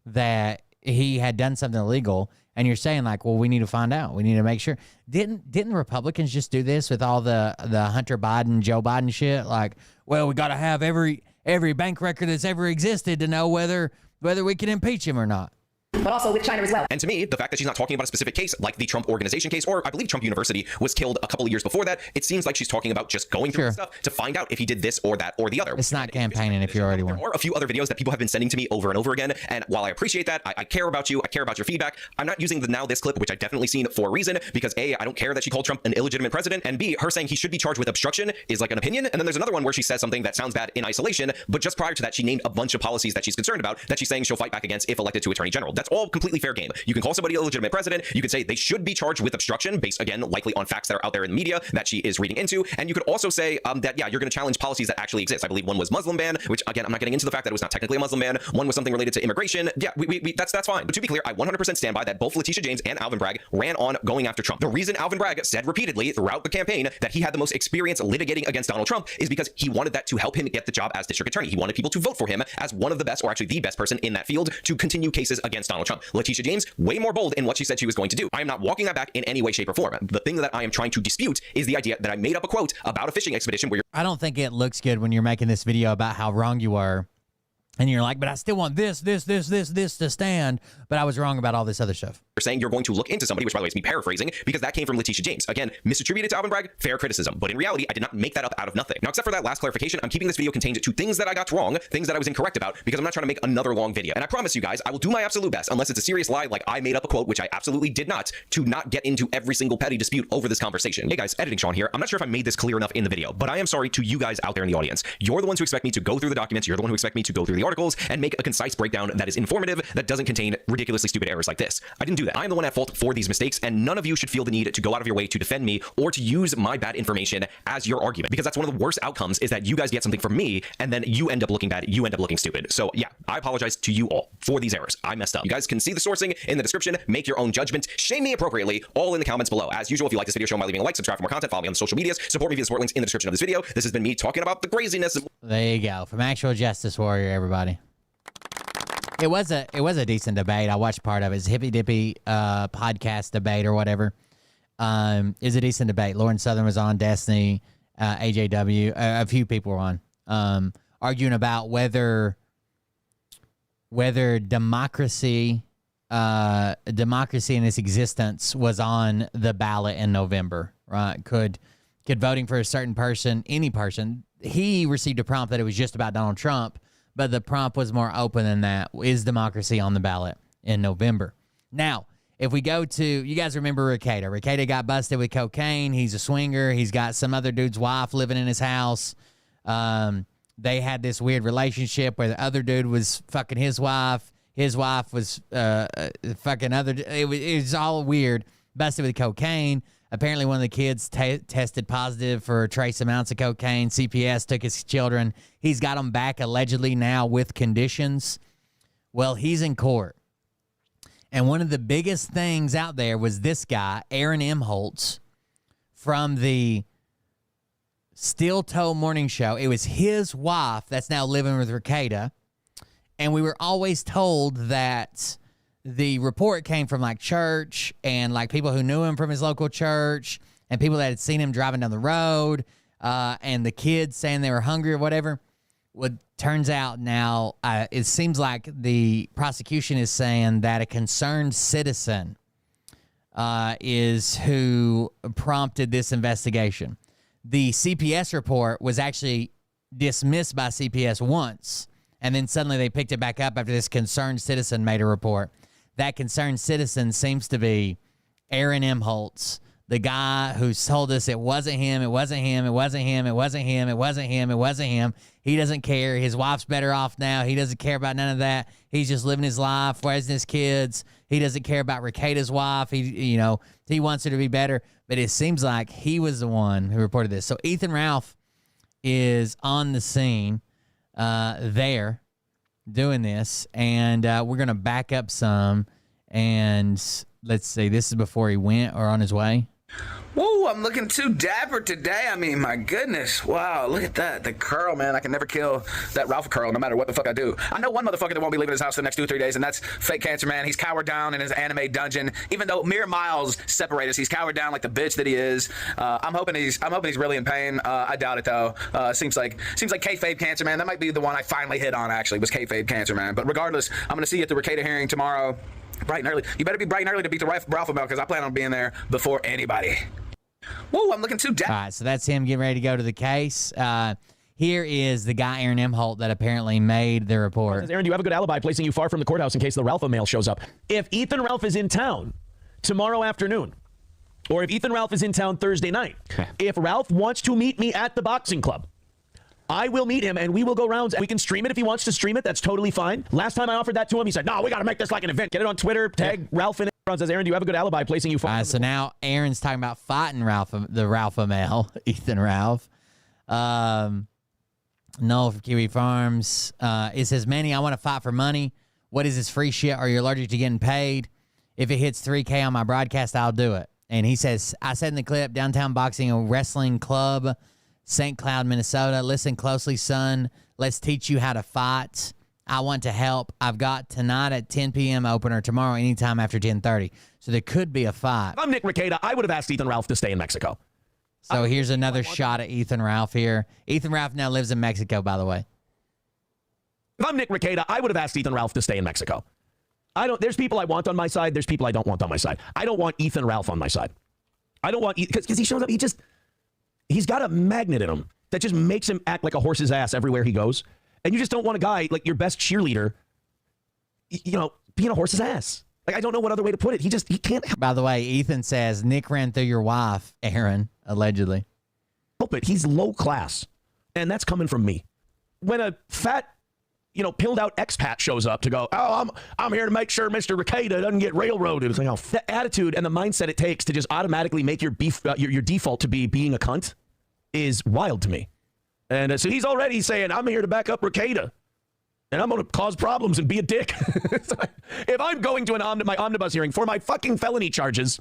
that he had done something illegal, and you're saying like, well, we need to find out. We need to make sure. Didn't the Republicans just do this with all the Hunter Biden, Joe Biden shit? Like, well, we got to have every bank record that's ever existed to know whether we can impeach him or not. But also with China as well. And to me, the fact that she's not talking about a specific case, like the Trump Organization case, or I believe Trump University was killed a couple of years before that, it seems like she's talking about just going through the stuff to find out if he did this or that or the other. It's not campaigning if you already won. There are a few other videos that people have been sending to me over and over again, and while I appreciate that, I care about you, I care about your feedback, I'm not using the now this clip, which I've definitely seen for a reason, because A, I don't care that she called Trump an illegitimate president, and B, her saying he should be charged with obstruction is like an opinion, and then there's another one where she says something that sounds bad in isolation, but just prior to that, she named a bunch of policies that she's concerned about that she's saying she'll fight back against if elected to Attorney General. That's all completely fair game. You can call somebody a legitimate president. You could say they should be charged with obstruction based, again, likely on facts that are out there in the media that she is reading into. And you could also say that, yeah, you're going to challenge policies that actually exist. I believe one was Muslim ban, which, again, I'm not getting into the fact that it was not technically a Muslim ban. One was something related to immigration. Yeah, that's fine. But to be clear, I 100% stand by that both Letitia James and Alvin Bragg ran on going after Trump. The reason Alvin Bragg said repeatedly throughout the campaign that he had the most experience litigating against Donald Trump is because he wanted that to help him get the job as district attorney. He wanted people to vote for him as one of the best, or actually the best person in that field to continue cases against Donald Trump. Letitia James, way more bold in what she said she was going to do. I am not walking that back in any way, shape, or form. The thing that I am trying to dispute is the idea that I made up a quote about a fishing expedition where I don't think it looks good when you're making this video about how wrong you were. And you're like, but I still want this to stand. But I was wrong about all this other stuff. You're saying you're going to look into somebody, which by the way is me paraphrasing, because that came from Letitia James. Again, misattributed to Alvin Bragg, fair criticism. But in reality, I did not make that up out of nothing. Now, except for that last clarification, I'm keeping this video contained to things that I got wrong, things that I was incorrect about, because I'm not trying to make another long video. And I promise you guys, I will do my absolute best, unless it's a serious lie, like I made up a quote, which I absolutely did not, to not get into every single petty dispute over this conversation. Hey guys, Editing Sean here. I'm not sure if I made this clear enough in the video, but I am sorry to you guys out there in the audience. You're the ones who expect me to go through the documents, you're the one who expect me to go through the articles and make a concise breakdown that is informative, that doesn't contain ridiculously stupid errors like this. I didn't do that. I am the one at fault for these mistakes, and none of you should feel the need to go out of your way to defend me or to use my bad information as your argument, because that's one of the worst outcomes, is that you guys get something from me and then you end up looking bad, you end up looking stupid. So yeah, I apologize to you all for these errors. I messed up. You guys can see the sourcing in the description, make your own judgment, shame me appropriately, all in the comments below. As usual, if you like this video, show them by leaving a like, subscribe for more content, follow me on the social medias, support me via the support links in the description of this video. This has been me talking about the craziness. There you go. From Actual Justice Warrior, everybody. It was a decent debate. I watched part of it. It's Hippy Dippy podcast debate or whatever. It was a decent debate. Lauren Southern was on, Destiny, AJW, a few people were on, arguing about whether democracy in its existence was on the ballot in November. Right? Could voting for a certain person, any person. He received a prompt that it was just about Donald Trump. But the prompt was more open than that. Is democracy on the ballot in November? Now, if we go to, you guys remember Rekieta. Rekieta got busted with cocaine. He's a swinger. He's got some other dude's wife living in his house. They had this weird relationship where the other dude was fucking his wife. His wife was fucking other. It was all weird. Busted with cocaine. Apparently, one of the kids tested positive for trace amounts of cocaine. CPS took his children. He's got them back allegedly now with conditions. Well, he's in court. And one of the biggest things out there was this guy, Aaron Imholtz, from the Steel Toe Morning Show. It was his wife that's now living with Rekieta. And we were always told that the report came from like church and like people who knew him from his local church and people that had seen him driving down the road and the kids saying they were hungry or whatever. Well, turns out now it seems like the prosecution is saying that a concerned citizen is who prompted this investigation. The CPS report was actually dismissed by CPS once, and then suddenly they picked it back up after this concerned citizen made a report. That concerned citizen seems to be Aaron Imholtz, the guy who told us it wasn't him, it wasn't him, it wasn't him, it wasn't him, it wasn't him, it wasn't him. He doesn't care. His wife's better off now. He doesn't care about none of that. He's just living his life, raising his kids. He doesn't care about Rekieta's wife. He wants her to be better. But it seems like he was the one who reported this. So Ethan Ralph is on the scene there doing this, and we're going to back up some. And let's see, this is before he went or on his way. Whoa, I'm looking too dapper today. I mean, my goodness. Wow, look at that. The curl, man. I can never kill that Ralph curl no matter what the fuck I do. I know one motherfucker that won't be leaving his house for the next 2 or 3 days, and that's Fake Cancer Man. He's cowered down in his anime dungeon. Even though mere miles separate us, he's cowered down like the bitch that he is. I'm hoping he's really in pain. I doubt it, though. Seems like Kayfabe Cancer Man. That might be the one I finally hit on, actually, was Kayfabe Cancer Man. But regardless, I'm going to see you at the Rekieta hearing tomorrow. Bright and early. You better be bright and early to beat the Ralph Bell, because I plan on being there before anybody. Whoa, I'm looking too down. All right, so that's him getting ready to go to the case. Here is the guy, Aaron Emholt, that apparently made the report. Aaron, do you have a good alibi placing you far from the courthouse in case the Ralph mail shows up? If Ethan Ralph is in town tomorrow afternoon, or if Ethan Ralph is in town Thursday night, if Ralph wants to meet me at the boxing club, I will meet him, and we will go rounds. We can stream it if he wants to stream it. That's totally fine. Last time I offered that to him, he said, no, we got to make this like an event. Get it on Twitter, tag Ralph in it. Ron says, Aaron, do you have a good alibi placing you far? So now Aaron's talking about fighting the Ralph male, Ethan Ralph. No, for Kiwi Farms. It says, Manny, I want to fight for money. What is this free shit? Are you allergic to getting paid? If it hits 3K on my broadcast, I'll do it. And he says, I said in the clip, Downtown Boxing and Wrestling Club, St. Cloud, Minnesota. Listen closely, son. Let's teach you how to fight. I want to help. I've got tonight at 10 p.m. opener, tomorrow anytime after 10:30. So there could be a fight. If I'm Nick Rekieta, I would have asked Ethan Ralph to stay in Mexico. So here's another shot at Ethan Ralph here. Ethan Ralph now lives in Mexico, by the way. If I'm Nick Rekieta, I would have asked Ethan Ralph to stay in Mexico. There's people I want on my side. There's people I don't want on my side. I don't want Ethan Ralph on my side. I don't want, because he shows up, he's got a magnet in him that just makes him act like a horse's ass everywhere he goes. And you just don't want a guy like your best cheerleader, being a horse's ass. Like, I don't know what other way to put it. He can't. By the way, Ethan says Nick ran through your wife, Aaron, allegedly. Help it. He's low class. And that's coming from me. When a fat, pilled out expat shows up to go, oh, I'm here to make sure Mr. Rekieta doesn't get railroaded. It's like, the attitude and the mindset it takes to just automatically make your default to be being a cunt is wild to me. And so he's already saying, I'm here to back up Rekieta, and I'm going to cause problems and be a dick. If I'm going to my omnibus hearing for my fucking felony charges,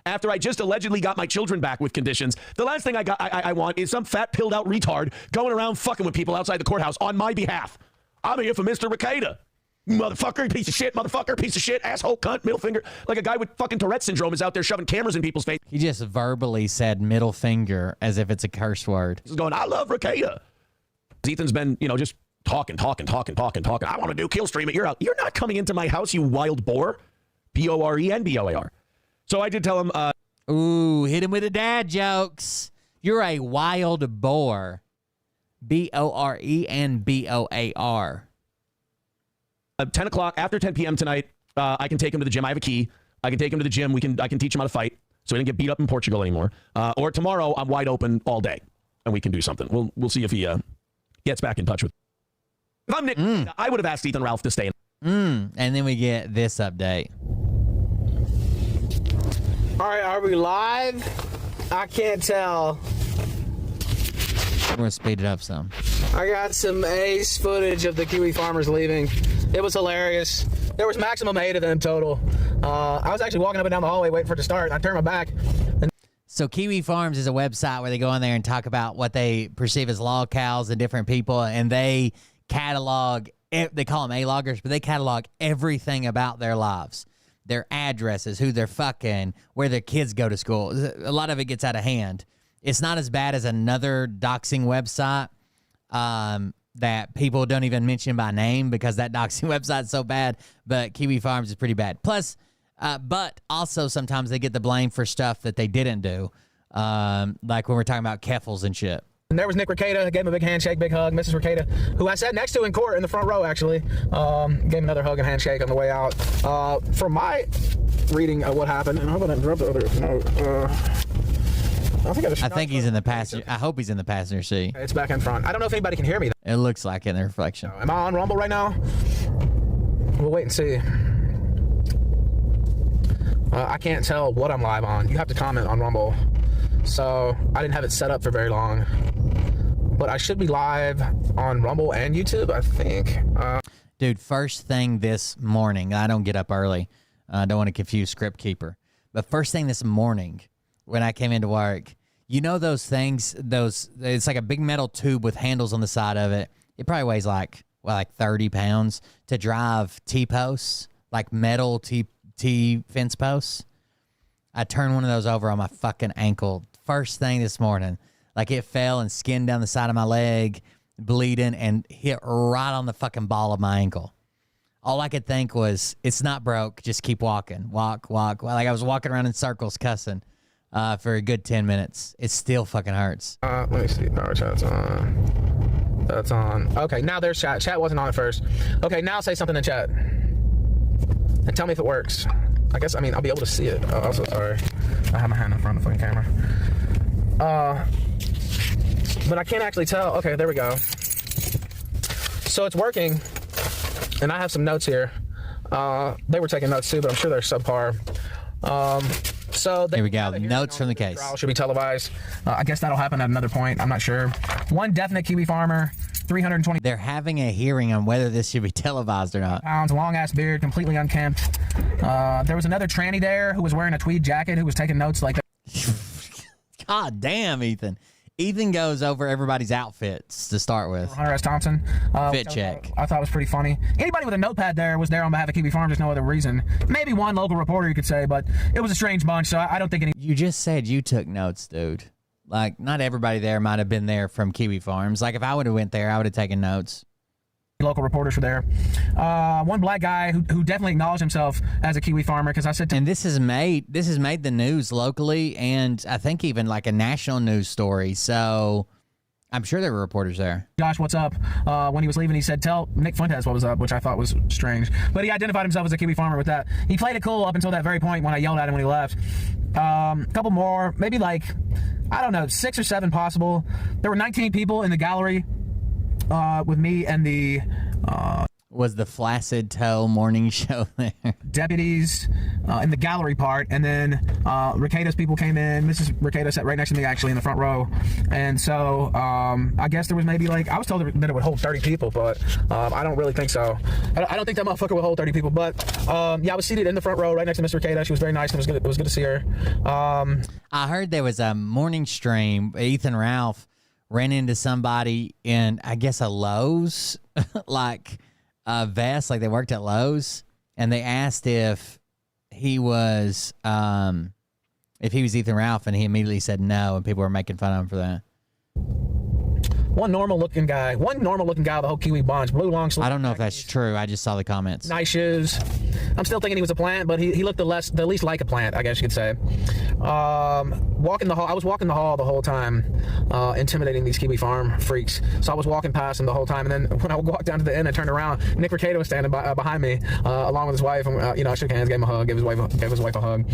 after I just allegedly got my children back with conditions, the last thing I want is some fat pilled out retard going around fucking with people outside the courthouse on my behalf. I'm here for Mr. Rekieta. Motherfucker, piece of shit, motherfucker, piece of shit, asshole, cunt, middle finger. Like a guy with fucking Tourette syndrome is out there shoving cameras in people's face. He just verbally said middle finger as if it's a curse word. He's going, I love Rekieta. Ethan's been, just talking. I want to do kill stream it. You're out. You're not coming into my house, you wild boar. Bore and Boar. So I did tell him. Ooh, hit him with the dad jokes. You're a wild boar. Bore and Boar. 10 o'clock, after 10 p.m. tonight, I can take him to the gym. I have a key. I can take him to the gym. I can teach him how to fight so he doesn't get beat up in Portugal anymore. Or tomorrow, I'm wide open all day, and we can do something. We'll see if he gets back in touch with. If I'm Nick, I would have asked Ethan Ralph to stay. And then we get this update. All right, are we live? I can't tell. We're going to speed it up some. I got some ace footage of the Kiwi farmers leaving. It was hilarious. There was maximum 8 of them total. I was actually walking up and down the hallway waiting for it to start. I turned my back. So Kiwi Farms is a website where they go on there and talk about what they perceive as log cows and different people, and they catalog, they call them A-loggers, but they catalog everything about their lives. Their addresses, who they're fucking, where their kids go to school. A lot of it gets out of hand. It's not as bad as another doxing website that people don't even mention by name because that doxing website's so bad, but Kiwi Farms is pretty bad. Plus, but also sometimes they get the blame for stuff that they didn't do, like when we're talking about Keffels and shit. And there was Nick Rekieta. I gave him a big handshake, big hug. Mrs. Rekieta, who I sat next to in court in the front row, actually, gave him another hug and handshake on the way out. From my reading of what happened, and I hope I didn't drop the other note. I think he's in the passenger. I hope he's in the passenger seat. It's back in front. I don't know if anybody can hear me. It looks like it in the reflection. Am I on Rumble right now? We'll wait and see. I can't tell what I'm live on. You have to comment on Rumble. So I didn't have it set up for very long. But I should be live on Rumble and YouTube, I think. Dude, first thing this morning, I don't get up early. I don't want to confuse Script Keeper. But first thing this morning, when I came into work, you know those things, it's like a big metal tube with handles on the side of it. It probably weighs like 30 pounds to drive T-posts, like metal T fence posts. I turned one of those over on my fucking ankle first thing this morning. Like it fell and skinned down the side of my leg, bleeding, and hit right on the fucking ball of my ankle. All I could think was, it's not broke, just keep walking. Walk. Like I was walking around in circles cussing for a good 10 minutes. It still fucking hurts. Let me see. Power chat's on. That's on. Okay, now there's chat. Chat wasn't on at first. Okay, now say something in chat. And tell me if it works. I'll be able to see it. Oh, I'm so sorry. I have my hand in front of the fucking camera. But I can't actually tell. Okay, there we go. So it's working. And I have some notes here. They were taking notes too, but I'm sure they're subpar. Here we go. Notes from the case. Trial should be televised. I guess that'll happen at another point. I'm not sure. One definite Kiwi farmer, 320. They're having a hearing on whether this should be televised or not. Pounds, long ass beard, completely unkempt. There was another tranny there who was wearing a tweed jacket who was taking notes like that. God damn, Ethan. Ethan goes over everybody's outfits to start with. Hunter S. Thompson. Fit check. I thought it was pretty funny. Anybody with a notepad there was there on behalf of Kiwi Farms. There's no other reason. Maybe one local reporter, you could say, but it was a strange bunch, so I don't think any... You just said you took notes, dude. Like, not everybody there might have been there from Kiwi Farms. Like, if I would have went there, I would have taken notes. Local reporters were there. One black guy who definitely acknowledged himself as a Kiwi farmer, because I said to and this has made the news locally, and I think even like a national news story. So I'm sure there were reporters there. Josh, what's up? When he was leaving, he said, tell Nick Fuentes what was up, which I thought was strange. But he identified himself as a Kiwi farmer with that. He played it cool up until that very point when I yelled at him when he left. A couple more, maybe like, I don't know, 6 or 7 possible. There were 19 people in the gallery with me and the... was the Flaccid Toe morning show there? Deputies in the gallery part, and then Rekieta's people came in. Mrs. Rekieta sat right next to me, actually, in the front row. And so I guess there was maybe like, I was told that it would hold 30 people, but I don't really think so. I don't think that motherfucker will hold 30 people, but yeah, I was seated in the front row right next to Mrs. Rekieta. She was very nice, and it was good to see her. I heard there was a morning stream. Ethan Ralph ran into somebody in, I guess, a Lowe's, like vest, like they worked at Lowe's, and they asked if he was Ethan Ralph, and he immediately said no, and people were making fun of him for that. One normal looking guy of the whole Kiwi bunch, blue long sleeve. I don't know if that's true. I just saw the comments. Nice shoes. I'm still thinking he was a plant, but he looked the least like a plant, I guess you could say. Walking the hall. I was walking the hall the whole time, intimidating these Kiwi farm freaks. So I was walking past him the whole time, and then when I walked down to the end, I turned around. Nick Rekieta was standing behind me, along with his wife, and I shook hands, gave him a hug, gave his wife a hug.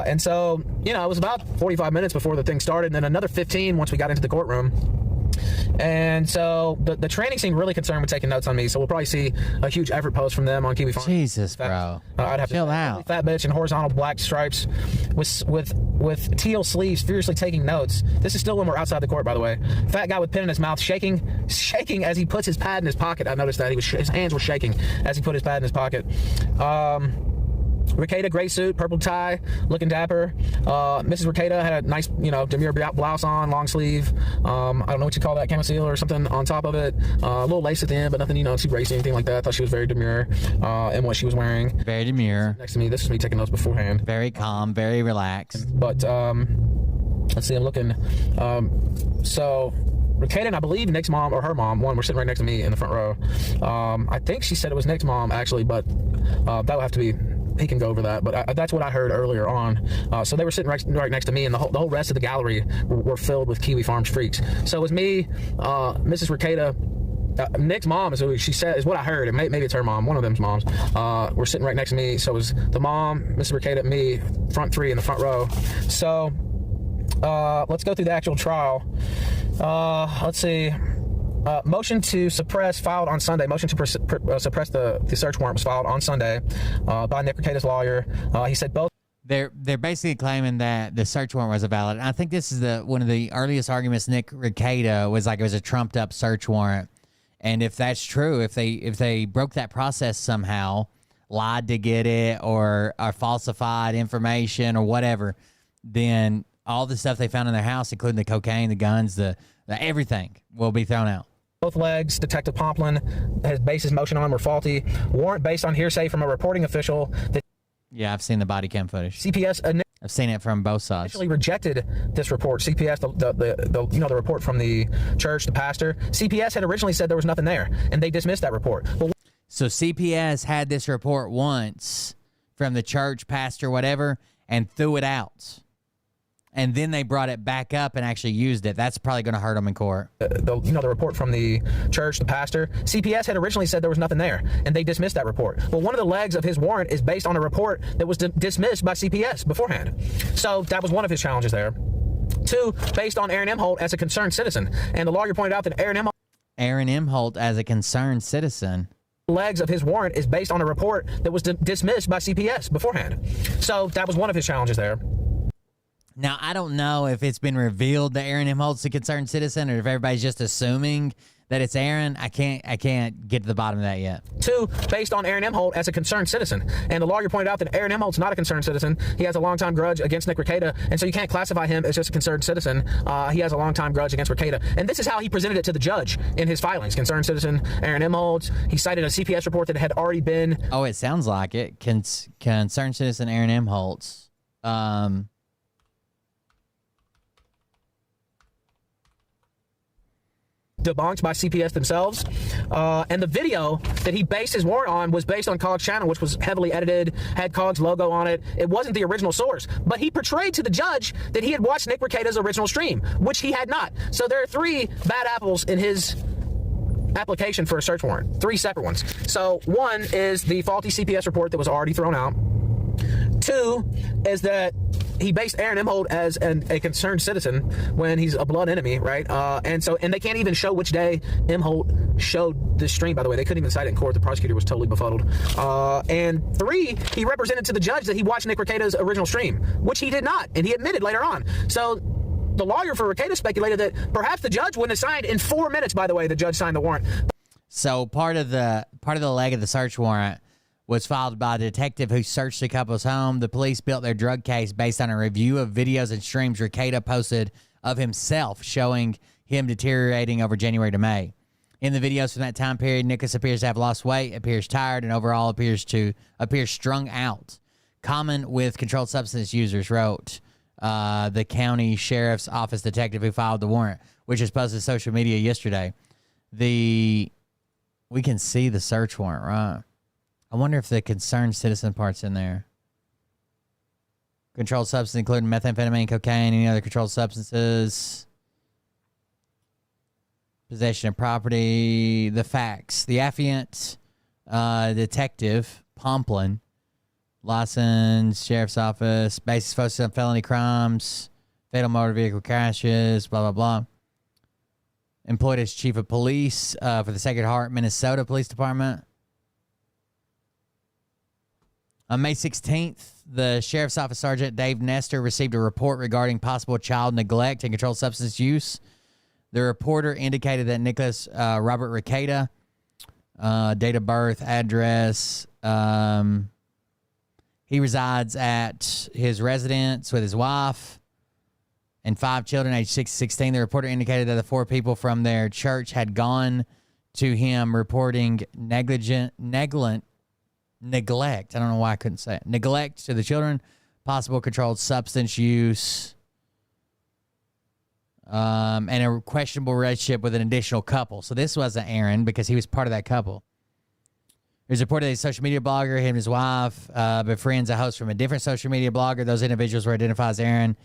And so, it was about 45 minutes before the thing started, and then another 15 once we got into the courtroom. And so the training seemed really concerned with taking notes on me, so we'll probably see a huge effort post from them on Kiwi Farm. Jesus, bro. I'd have chill out. Fat bitch in horizontal black stripes with teal sleeves, furiously taking notes. This is still when we're outside the court, by the way. Fat guy with pen in his mouth, shaking as he puts his pad in his pocket. I noticed that his hands were shaking as he put his pad in his pocket. Rekieta, gray suit, purple tie, looking dapper. Mrs. Rekieta had a nice, demure blouse on, long sleeve. I don't know what you call that, camo seal or something on top of it. A little lace at the end, but nothing, too racy or anything like that. I thought she was very demure in what she was wearing. Very demure. Next to me, this is me taking notes beforehand. Very calm, very relaxed. But let's see, I'm looking. So Rekieta and I believe Nick's mom or her mom, one, were sitting right next to me in the front row. I think she said it was Nick's mom, actually, but that would have to be... He can go over that, but that's what I heard earlier on. So they were sitting right next to me, and the whole rest of the gallery were filled with Kiwi Farms freaks. So it was me, Mrs. Rekieta, Nick's mom is who she said, is what I heard. Maybe it's her mom, one of them's moms. Were sitting right next to me. So it was the mom, Mrs. Rekieta, me, front three in the front row. So let's go through the actual trial. Let's see. Motion to suppress filed on Sunday. Motion to suppress the search warrant was filed on Sunday by Nick Rekieta's lawyer. He said both. They're basically claiming that the search warrant was invalid. And I think this is one of the earliest arguments. Nick Rekieta was like it was a trumped up search warrant, and if that's true, if they broke that process somehow, lied to get it, or falsified information or whatever, then all the stuff they found in their house, including the cocaine, the guns, the everything, will be thrown out. Both legs, Detective Pomplin has based his motion on were faulty. Warrant based on hearsay from a reporting official that. Yeah, I've seen the body cam footage. CPS I've seen it from both sides. Initially rejected this report. CPS, the report from the church, the pastor. CPS had originally said there was nothing there, and they dismissed that report. So CPS had this report once from the church, pastor, whatever, and threw it out. And then they brought it back up and actually used it. That's probably going to hurt them in court. The report from the church, the pastor. CPS had originally said there was nothing there, and they dismissed that report. Well, one of the legs of his warrant is based on a report that was dismissed by CPS beforehand. So that was one of his challenges there. 2, based on Aaron Imholt as a concerned citizen. And the lawyer pointed out that Aaron Imholt as a concerned citizen. Legs of his warrant is based on a report that was dismissed by CPS beforehand. So that was one of his challenges there. Now, I don't know if it's been revealed that Aaron Imholt's a concerned citizen or if everybody's just assuming that it's Aaron. I can't get to the bottom of that yet. 2, based on Aaron Imholt as a concerned citizen. And the lawyer pointed out that Aaron Imholt's not a concerned citizen. He has a long-time grudge against Nick Rekieta, and so you can't classify him as just a concerned citizen. He has a long-time grudge against Rekieta. And this is how he presented it to the judge in his filings. Concerned citizen, Aaron Imholt. He cited a CPS report that had already been... Oh, it sounds like it. Concerned citizen Aaron Imholt's. Debunked by CPS themselves. And the video that he based his warrant on was based on COG's channel, which was heavily edited, had COG's logo on it. It wasn't the original source, but he portrayed to the judge that he had watched Nick Rekieta's original stream, which he had not. So there are 3 bad apples in his application for a search warrant, 3 separate ones. So 1 is the faulty CPS report that was already thrown out. 2 is that he based Aaron Imholt as a concerned citizen when he's a blood enemy, right? And they can't even show which day Imholt showed this stream, by the way. They couldn't even cite it in court. The prosecutor was totally befuddled. And 3, he represented to the judge that he watched Nick Rekieta's original stream, which he did not, and he admitted later on. So the lawyer for Rekieta speculated that perhaps the judge wouldn't have signed in 4 minutes, by the way, the judge signed the warrant. So part of the leg of the search warrant was filed by a detective who searched the couple's home. The police built their drug case based on a review of videos and streams Rekieta posted of himself showing him deteriorating over January to May. In the videos from that time period, Nicholas appears to have lost weight, appears tired, and overall appears strung out. Common with controlled substance users, wrote the county sheriff's office detective who filed the warrant, which was posted to social media yesterday. We can see the search warrant, right? I wonder if the concerned citizen part's in there. Controlled substance, including methamphetamine, cocaine, any other controlled substances. Possession of property. The facts. The affiant detective, Pomplin, license, sheriff's office, basis focused on felony crimes, fatal motor vehicle crashes, blah, blah, blah. Employed as chief of police for the Sacred Heart, Minnesota Police Department. On May 16th, the Sheriff's Office Sergeant Dave Nestor received a report regarding possible child neglect and controlled substance use. The reporter indicated that Nicholas Robert Rekieta, date of birth, address, he resides at his residence with his wife and 5 children aged 6 to 16. The reporter indicated that the 4 people from their church had gone to him reporting neglect. I don't know why I couldn't say it. Neglect to the children, possible controlled substance use, and a questionable relationship with an additional couple. So this wasn't Aaron because he was part of that couple. It was reported that a social media blogger, him and his wife, befriends a host from a different social media blogger. Those individuals were identified as Aaron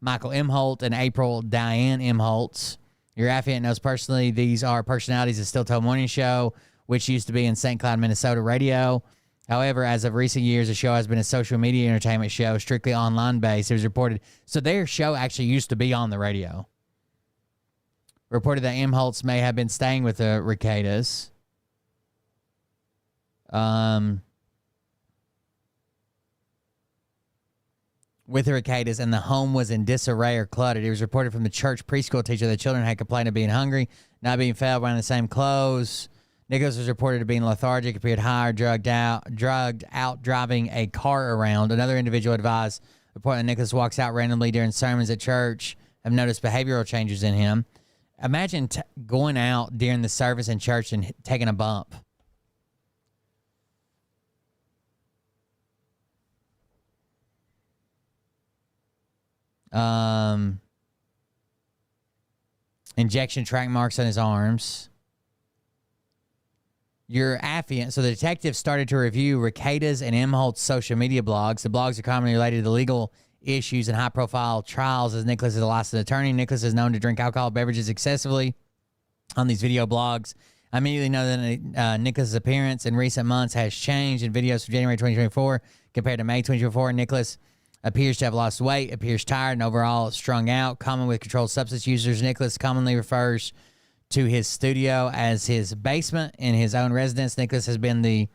Michael Imholt and April Diane Imholtz. Your affiant knows personally these are personalities of Still Toe Morning Show, which used to be in St. Cloud, Minnesota radio. However, as of recent years, the show has been a social media entertainment show, strictly online based. It was reported. So their show actually used to be on the radio. Reported that Imholtz may have been staying with the Rekietas. With the Rekietas, and the home was in disarray or cluttered. It was reported from the church preschool teacher that children had complained of being hungry, not being fed, wearing the same clothes. Nicholas was reported to being lethargic, appeared high, drugged out, driving a car around. Another individual advised, reporting that Nicholas walks out randomly during sermons at church, have noticed behavioral changes in him. Imagine going out during the service in church and taking a bump. Injection track marks on his arms. Your affiant. So the detective started to review Rekieta's and Imholtz's social media blogs. The blogs are commonly related to legal issues and high-profile trials, as Nicholas is a licensed attorney. Nicholas is known to drink alcohol beverages excessively on these video blogs. I immediately know that Nicholas's appearance in recent months has changed. In videos from January 2024 compared to May 2024, Nicholas appears to have lost weight, appears tired, and overall strung out. Common with controlled substance users, Nicholas commonly refers to his studio as his basement in his own residence. Nicholas has been the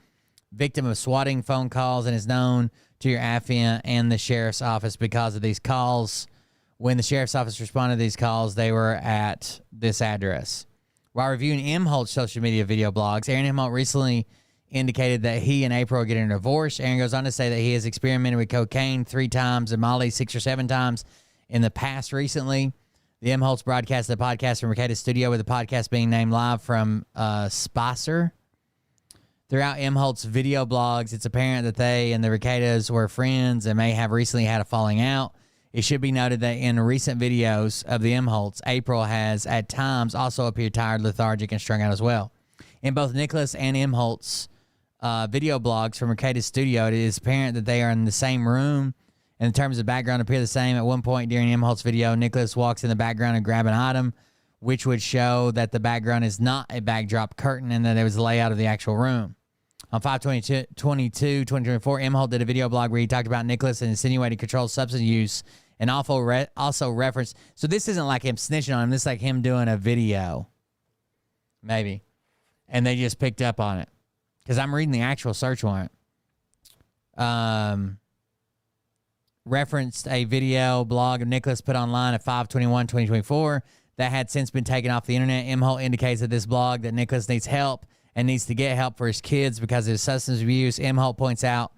victim of swatting phone calls and is known to your affiant and the sheriff's office because of these calls. When the sheriff's office responded to these calls, they were at this address. While reviewing Imholtz's social media video blogs, Aaron Imholt recently indicated that he and April are getting a divorce. Aaron goes on to say that he has experimented with cocaine 3 times and Molly 6 or 7 times in the past recently. The Imholtz broadcasted the podcast from Rekieta's studio, with the podcast being named live from Spicer. Throughout Imholtz's video blogs, it's apparent that they and the Rekietas were friends and may have recently had a falling out. It should be noted that in recent videos of the Imholtz, April has at times also appeared tired, lethargic, and strung out as well. In both Nicholas and Imholtz video blogs from Rekieta's studio, it is apparent that they are in the same room, and in terms of background appear the same. At one point during Imholtz's video, Nicholas walks in the background and grab an item, which would show that the background is not a backdrop curtain and that it was the layout of the actual room. On 5/22/2024, Imholtz did a video blog where he talked about Nicholas and insinuated controlled substance use, and also referenced. So this isn't like him snitching on him. This is like him doing a video, maybe, and they just picked up on it because I'm reading the actual search warrant. Referenced a video blog of Nicholas put online at 5/21/2024 that had since been taken off the internet. Imholtz indicates that this blog that Nicholas needs help and needs to get help for his kids because of his substance abuse. Imholtz points out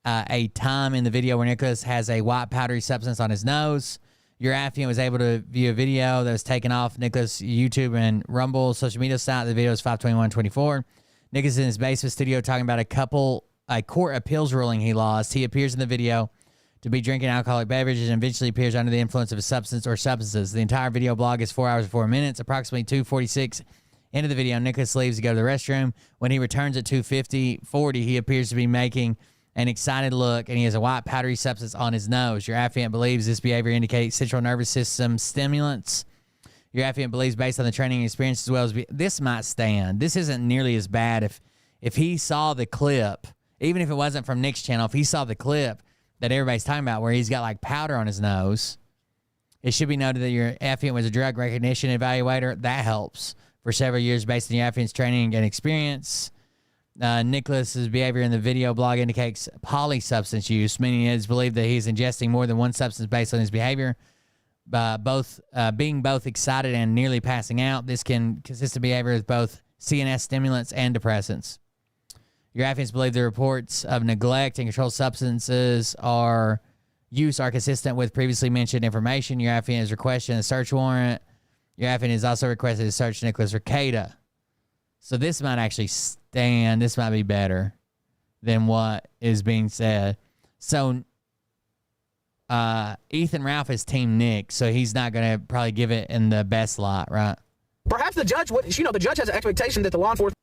a time in the video where Nicholas has a white powdery substance on his nose. Your affiant was able to view a video that was taken off Nicholas' YouTube and Rumble social media site. The video is 5/21/24. Nicholas is in his basement studio talking about a court appeals ruling he lost. He appears in the video to be drinking alcoholic beverages and eventually appears under the influence of a substance or substances. The entire video blog is 4 hours and 4 minutes. Approximately 2:46 into the video, Nicholas leaves to go to the restroom. When he returns at 2:40, he appears to be making an excited look, and he has a white powdery substance on his nose. Your affiant believes this behavior indicates central nervous system stimulants. Your affiant believes, based on the training and experience as well as this might stand. This isn't nearly as bad if he saw the clip, even if it wasn't from Nick's channel, if he saw the clip that everybody's talking about where he's got like powder on his nose. It should be noted that your affiant was a drug recognition evaluator. That helps. For several years based on your affiant's training and experience. Nicholas's behavior in the video blog indicates polysubstance use, meaning it is believed that he's ingesting more than one substance based on his behavior, being both excited and nearly passing out. This can consist of behavior with both CNS stimulants and depressants. Your affiants believe the reports of neglect and controlled substances are consistent with previously mentioned information. Your affiant is requesting a search warrant. Your affiant is also requested to search Nicholas Rekieta. So this might actually stand. This might be better than what is being said. So Ethan Ralph is Team Nick, so he's not going to probably give it in the best light, right? Perhaps the judge would, the judge has an expectation that the law enforcement.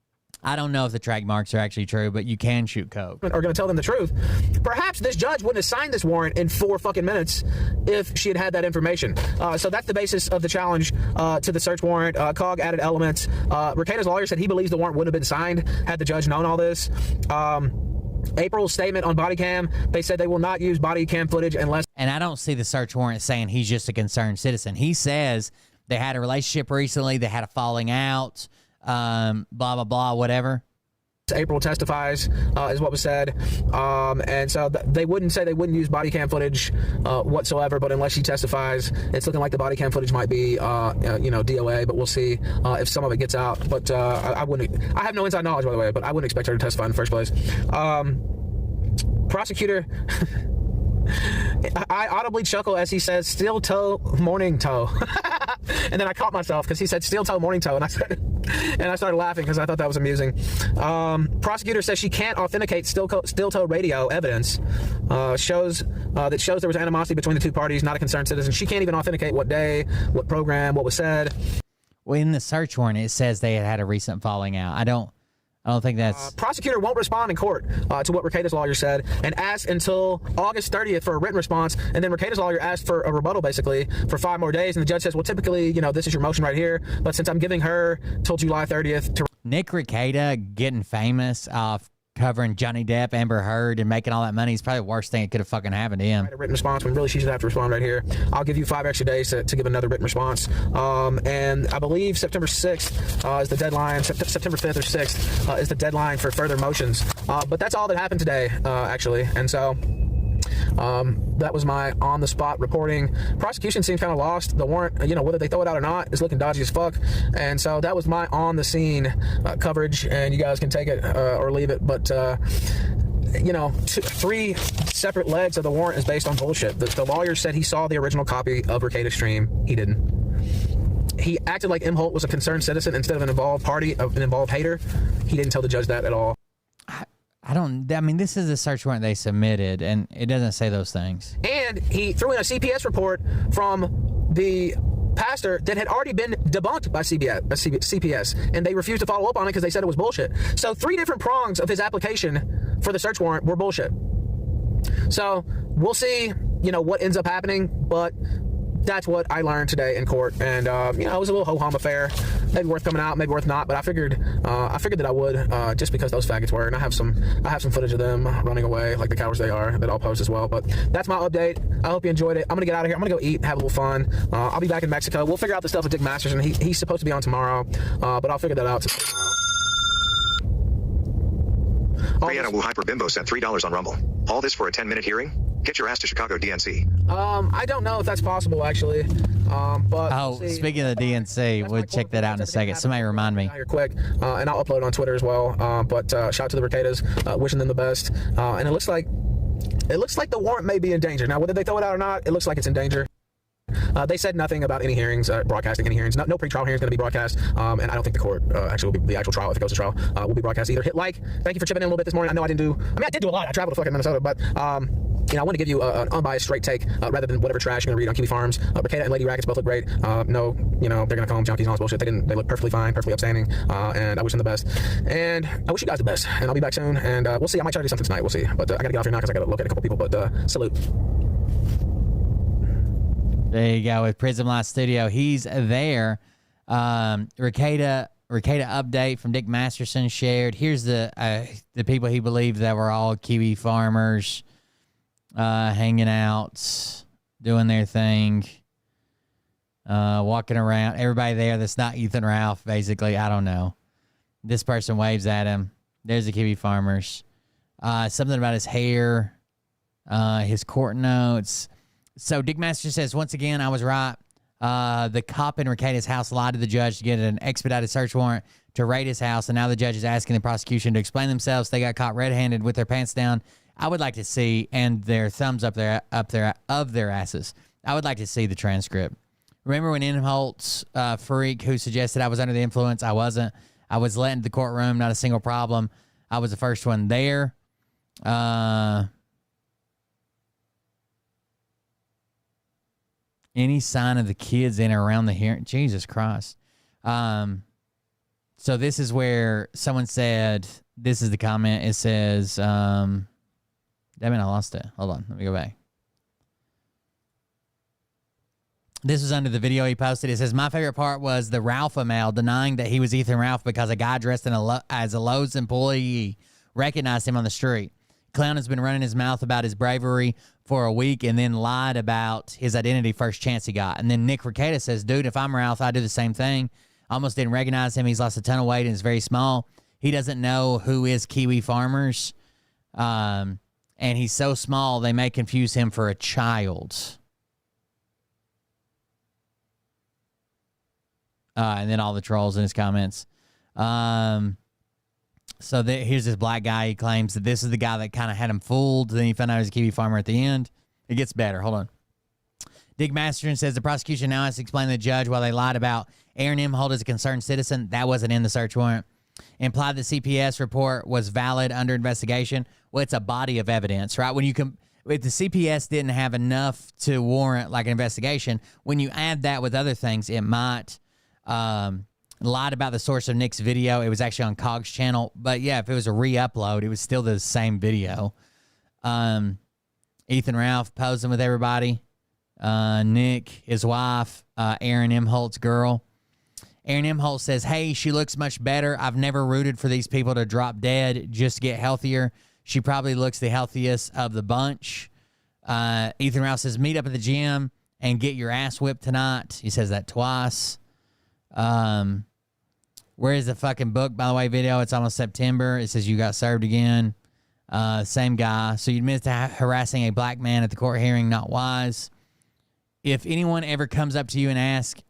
I don't know if the track marks are actually true, but you can shoot coke. Are going to tell them the truth. Perhaps this judge wouldn't have signed this warrant in 4 fucking minutes if she had had that information. So that's the basis of the challenge to the search warrant. COG added elements. Rekieta's lawyer said he believes the warrant wouldn't have been signed had the judge known all this. April's statement on body cam, they said they will not use body cam footage unless... And I don't see the search warrant saying he's just a concerned citizen. He says they had a relationship recently, they had a falling out, blah, blah, blah, whatever. April testifies, is what was said. And so they wouldn't say they wouldn't use body cam footage whatsoever, but unless she testifies, it's looking like the body cam footage might be, DOA, but we'll see if some of it gets out. But I have no inside knowledge, by the way, but I wouldn't expect her to testify in the first place. Prosecutor... I audibly chuckle as he says, steel toe, morning toe. And then I caught myself because he said steel toe, morning toe. And I started laughing because I thought that was amusing. Prosecutor says she can't authenticate steel toe radio evidence. Shows there was animosity between the two parties, not a concerned citizen. She can't even authenticate what day, what program, what was said. Well, in the search warrant, it says they had a recent falling out. I don't think that's... Prosecutor won't respond in court to what Rekieta's lawyer said and asked until August 30th for a written response. And then Rekieta's lawyer asked for a rebuttal, basically, for 5 more days. And the judge says, well, typically, this is your motion right here. But since I'm giving her till July 30th to... Nick Rekieta getting famous off covering Johnny Depp, Amber Heard, and making all that money is probably the worst thing that could have fucking happened to him. A written response when really she should have to respond right here. I'll give you 5 extra days to give another written response. And I believe September 6th is the deadline. September 5th or 6th is the deadline for further motions. But that's all that happened today, actually. And so... that was my on-the-spot reporting. Prosecution seems kind of lost. The warrant, whether they throw it out or not, is looking dodgy as fuck. And so that was my on-the-scene coverage, and you guys can take it or leave it. But, 3 separate legs of the warrant is based on bullshit. The lawyer said he saw the original copy of Rekieta's stream. He didn't. He acted like M. Holt was a concerned citizen instead of an involved party, an involved hater. He didn't tell the judge that at all. This is the search warrant they submitted, and it doesn't say those things. And he threw in a CPS report from the pastor that had already been debunked by CPS, and they refused to follow up on it because they said it was bullshit. So 3 different prongs of his application for the search warrant were bullshit. So we'll see, what ends up happening, but that's what I learned today in court. And, it was a little ho-hum affair. Maybe worth coming out, maybe worth not, but I figured that I would, just because those faggots were. And I have some footage of them running away like the cowards they are that I'll post as well. But that's my update. I hope you enjoyed it. I'm gonna get out of here. I'm gonna go eat, have a little fun. I'll be back in Mexico. We'll figure out the stuff with Dick Masterson. He's supposed to be on tomorrow, but I'll figure that out tomorrow. Brianna Wu Hyper Bimbo sent $3 on Rumble. All this for a 10-minute hearing? Get your ass to Chicago DNC. I don't know if that's possible, actually. But speaking of the DNC, we'll check that out in a second. Somebody remind me. Here quick, and I'll upload it on Twitter as well. But shout out to the Rekietas, wishing them the best. And it looks like the warrant may be in danger. Now, whether they throw it out or not, it looks like it's in danger. They said nothing about any hearings, broadcasting any hearings. No pre-trial hearings going to be broadcast, and I don't think the court actually will be the actual trial, if it goes to trial, will be broadcast either. Hit like. Thank you for chipping in a little bit this morning. I know I did do a lot. I traveled to fucking Minnesota, but I want to give you an unbiased, straight take rather than whatever trash you're going to read on Kiwi Farms. Rekieta and Lady Rackets both look great. They're going to call them junkies and all this bullshit. They didn't. They look perfectly fine, perfectly upstanding, and I wish them the best. And I wish you guys the best. And I'll be back soon, and we'll see. I might try to do something tonight. We'll see. But I got to get off here now because I got to look at a couple people. But salute. There you go with Prism Live Studio. He's there. Rekieta update from Dick Masterson shared. Here's the people he believed that were all Kiwi farmers hanging out, doing their thing, walking around. Everybody there that's not Ethan Ralph, basically. I don't know. This person waves at him. There's the Kiwi farmers. Something about his hair, his court notes. So Dick Master says, once again, I was right. The cop in Rekieta's house lied to the judge to get an expedited search warrant to raid his house, and now the judge is asking the prosecution to explain themselves. They got caught red-handed with their pants down. I would like to see, and their thumbs up their of their asses. I would like to see the transcript. Remember when Inholt's freak who suggested I was under the influence? I wasn't. I was let into the courtroom, not a single problem. I was the first one there. Any sign of the kids in or around the hearing? Jesus Christ. So this is where someone said, this is the comment. It says, damn it, I lost it. Hold on. Let me go back. This was under the video he posted. It says, my favorite part was the Ralph email denying that he was Ethan Ralph because a guy dressed as a Lowe's employee recognized him on the street. Clown has been running his mouth about his bravery for a week and then lied about his identity first chance he got. And then Nick Rekieta says, dude, if I'm Ralph, I do the same thing. Almost didn't recognize him. He's lost a ton of weight and is very small. He doesn't know who is Kiwi Farmers. And he's so small, they may confuse him for a child. And then all the trolls in his comments. So here's this black guy. He claims that this is the guy that kind of had him fooled. Then he found out he was a Kiwi farmer at the end. It gets better. Hold on. Dick Masterson says the prosecution now has to explain to the judge why they lied about Aaron Imholt as a concerned citizen. That wasn't in the search warrant. Implied the CPS report was valid under investigation. Well, it's a body of evidence, right? If the CPS didn't have enough to warrant like an investigation, when you add that with other things, it might lied about the source of Nick's video. It was actually on Cog's channel. But yeah, if it was a re-upload, it was still the same video. Ethan Ralph posing with everybody. Nick, his wife, Aaron Imholt's girl. Aaron Imholt says, hey, she looks much better. I've never rooted for these people to drop dead just to get healthier. She probably looks the healthiest of the bunch. Ethan Ralph says, meet up at the gym and get your ass whipped tonight. He says that twice. Where is the fucking book, by the way, video? It's almost September. It says you got served again. Same guy. So you admit to harassing a black man at the court hearing, not wise. If anyone ever comes up to you and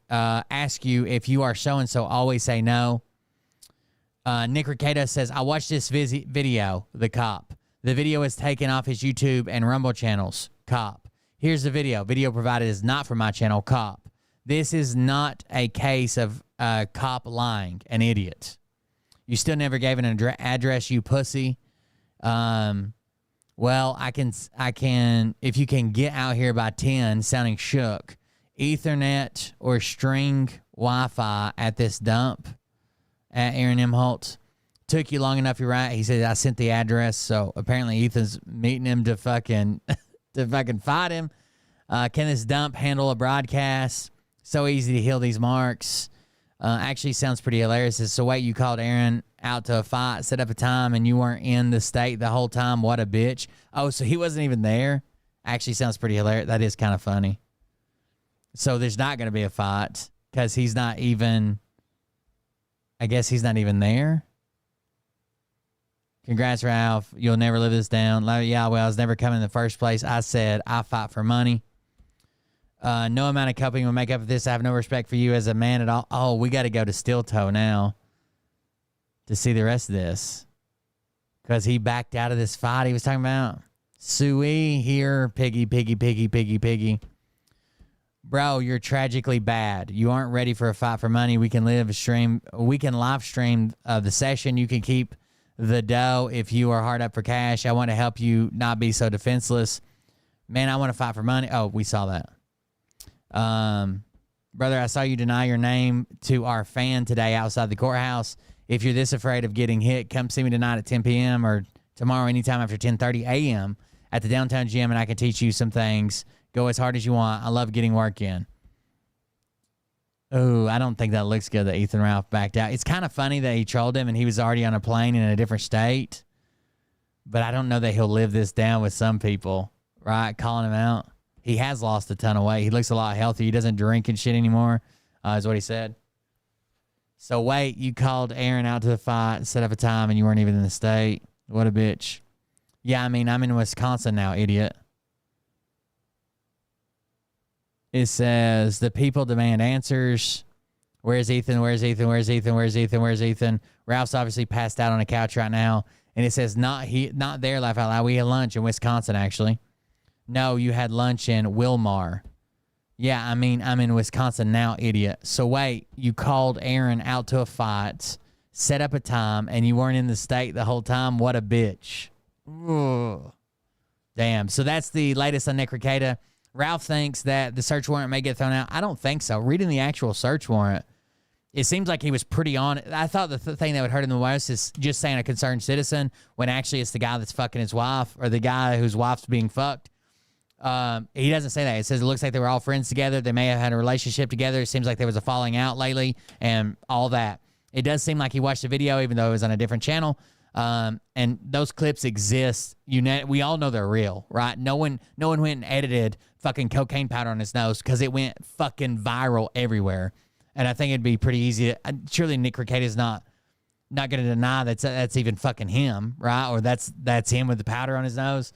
ask you if you are so-and-so, always say no. Nick Rekieta says, I watched this video, the cop. The video is taken off his YouTube and Rumble channels, cop. Here's the video. Video provided is not from my channel, cop. This is not a case of cop lying, an idiot. You still never gave an address, you pussy. Well, I can, if you can get out here by 10, sounding shook, Ethernet or string Wi-Fi at this dump at Aaron Imholt. Took you long enough, you're right. He said, I sent the address, so apparently Ethan's meeting him to fucking fight him. Can this dump handle a broadcast? So easy to heal these marks. Actually sounds pretty hilarious. So wait, you called Aaron out to a fight, set up a time, and you weren't in the state the whole time. What a bitch. Oh, so he wasn't even there? Actually sounds pretty hilarious. That is kind of funny. So there's not going to be a fight because he's not even, I guess he's not even there. Congrats, Ralph. You'll never live this down. Yeah, well, I was never coming in the first place. I said I fight for money. No amount of coping will make up for this. I have no respect for you as a man at all. Oh, we got to go to Steel Toe now to see the rest of this because he backed out of this fight he was talking about. Suey here, piggy. Bro, you're tragically bad. You aren't ready for a fight for money. We can live stream. We can live stream the session. You can keep the dough if you are hard up for cash. I want to help you not be so defenseless. Man, I want to fight for money. Oh, we saw that. Brother, I saw you deny your name to our fan today outside the courthouse. If you're this afraid of getting hit, come see me tonight at 10 p.m. or tomorrow anytime after 10:30 a.m. at the downtown gym, and I can teach you some things. Go as hard as you want. I love getting work in. Oh, I don't think that looks good that Ethan Ralph backed out. It's kind of funny that he trolled him and he was already on a plane in a different state. But I don't know that he'll live this down with some people, right? Calling him out. He has lost a ton of weight. He looks a lot healthier. He doesn't drink and shit anymore, is what he said. So, wait, you called Aaron out to the fight, set up a time, and you weren't even in the state. What a bitch. Yeah, I mean, I'm in Wisconsin now, idiot. It says, the people demand answers. Where's Ethan? Where's Ethan? Where's Ethan? Where's Ethan? Where's Ethan? Ralph's obviously passed out on a couch right now. And it says, not there, laugh out loud. We had lunch in Wisconsin, actually. No, you had lunch in Wilmar. Yeah, I mean, I'm in Wisconsin now, idiot. So wait, you called Aaron out to a fight, set up a time, and you weren't in the state the whole time? What a bitch. Ugh. Damn. So that's the latest on Nick Rekieta. Ralph thinks that the search warrant may get thrown out. I don't think so. Reading the actual search warrant, it seems like he was pretty on it. I thought the thing that would hurt him the most is just saying a concerned citizen when actually it's the guy that's fucking his wife or the guy whose wife's being fucked. He doesn't say that. It says it looks like they were all friends together. They may have had a relationship together. It seems like there was a falling out lately and all that. It does seem like he watched the video even though it was on a different channel. And those clips exist. We all know they're real, right? No one went and edited fucking cocaine powder on his nose because it went fucking viral everywhere. And I think it'd be pretty easy. Surely Nick Rekieta's not going to deny that's even fucking him, right? Or that's him with the powder on his nose.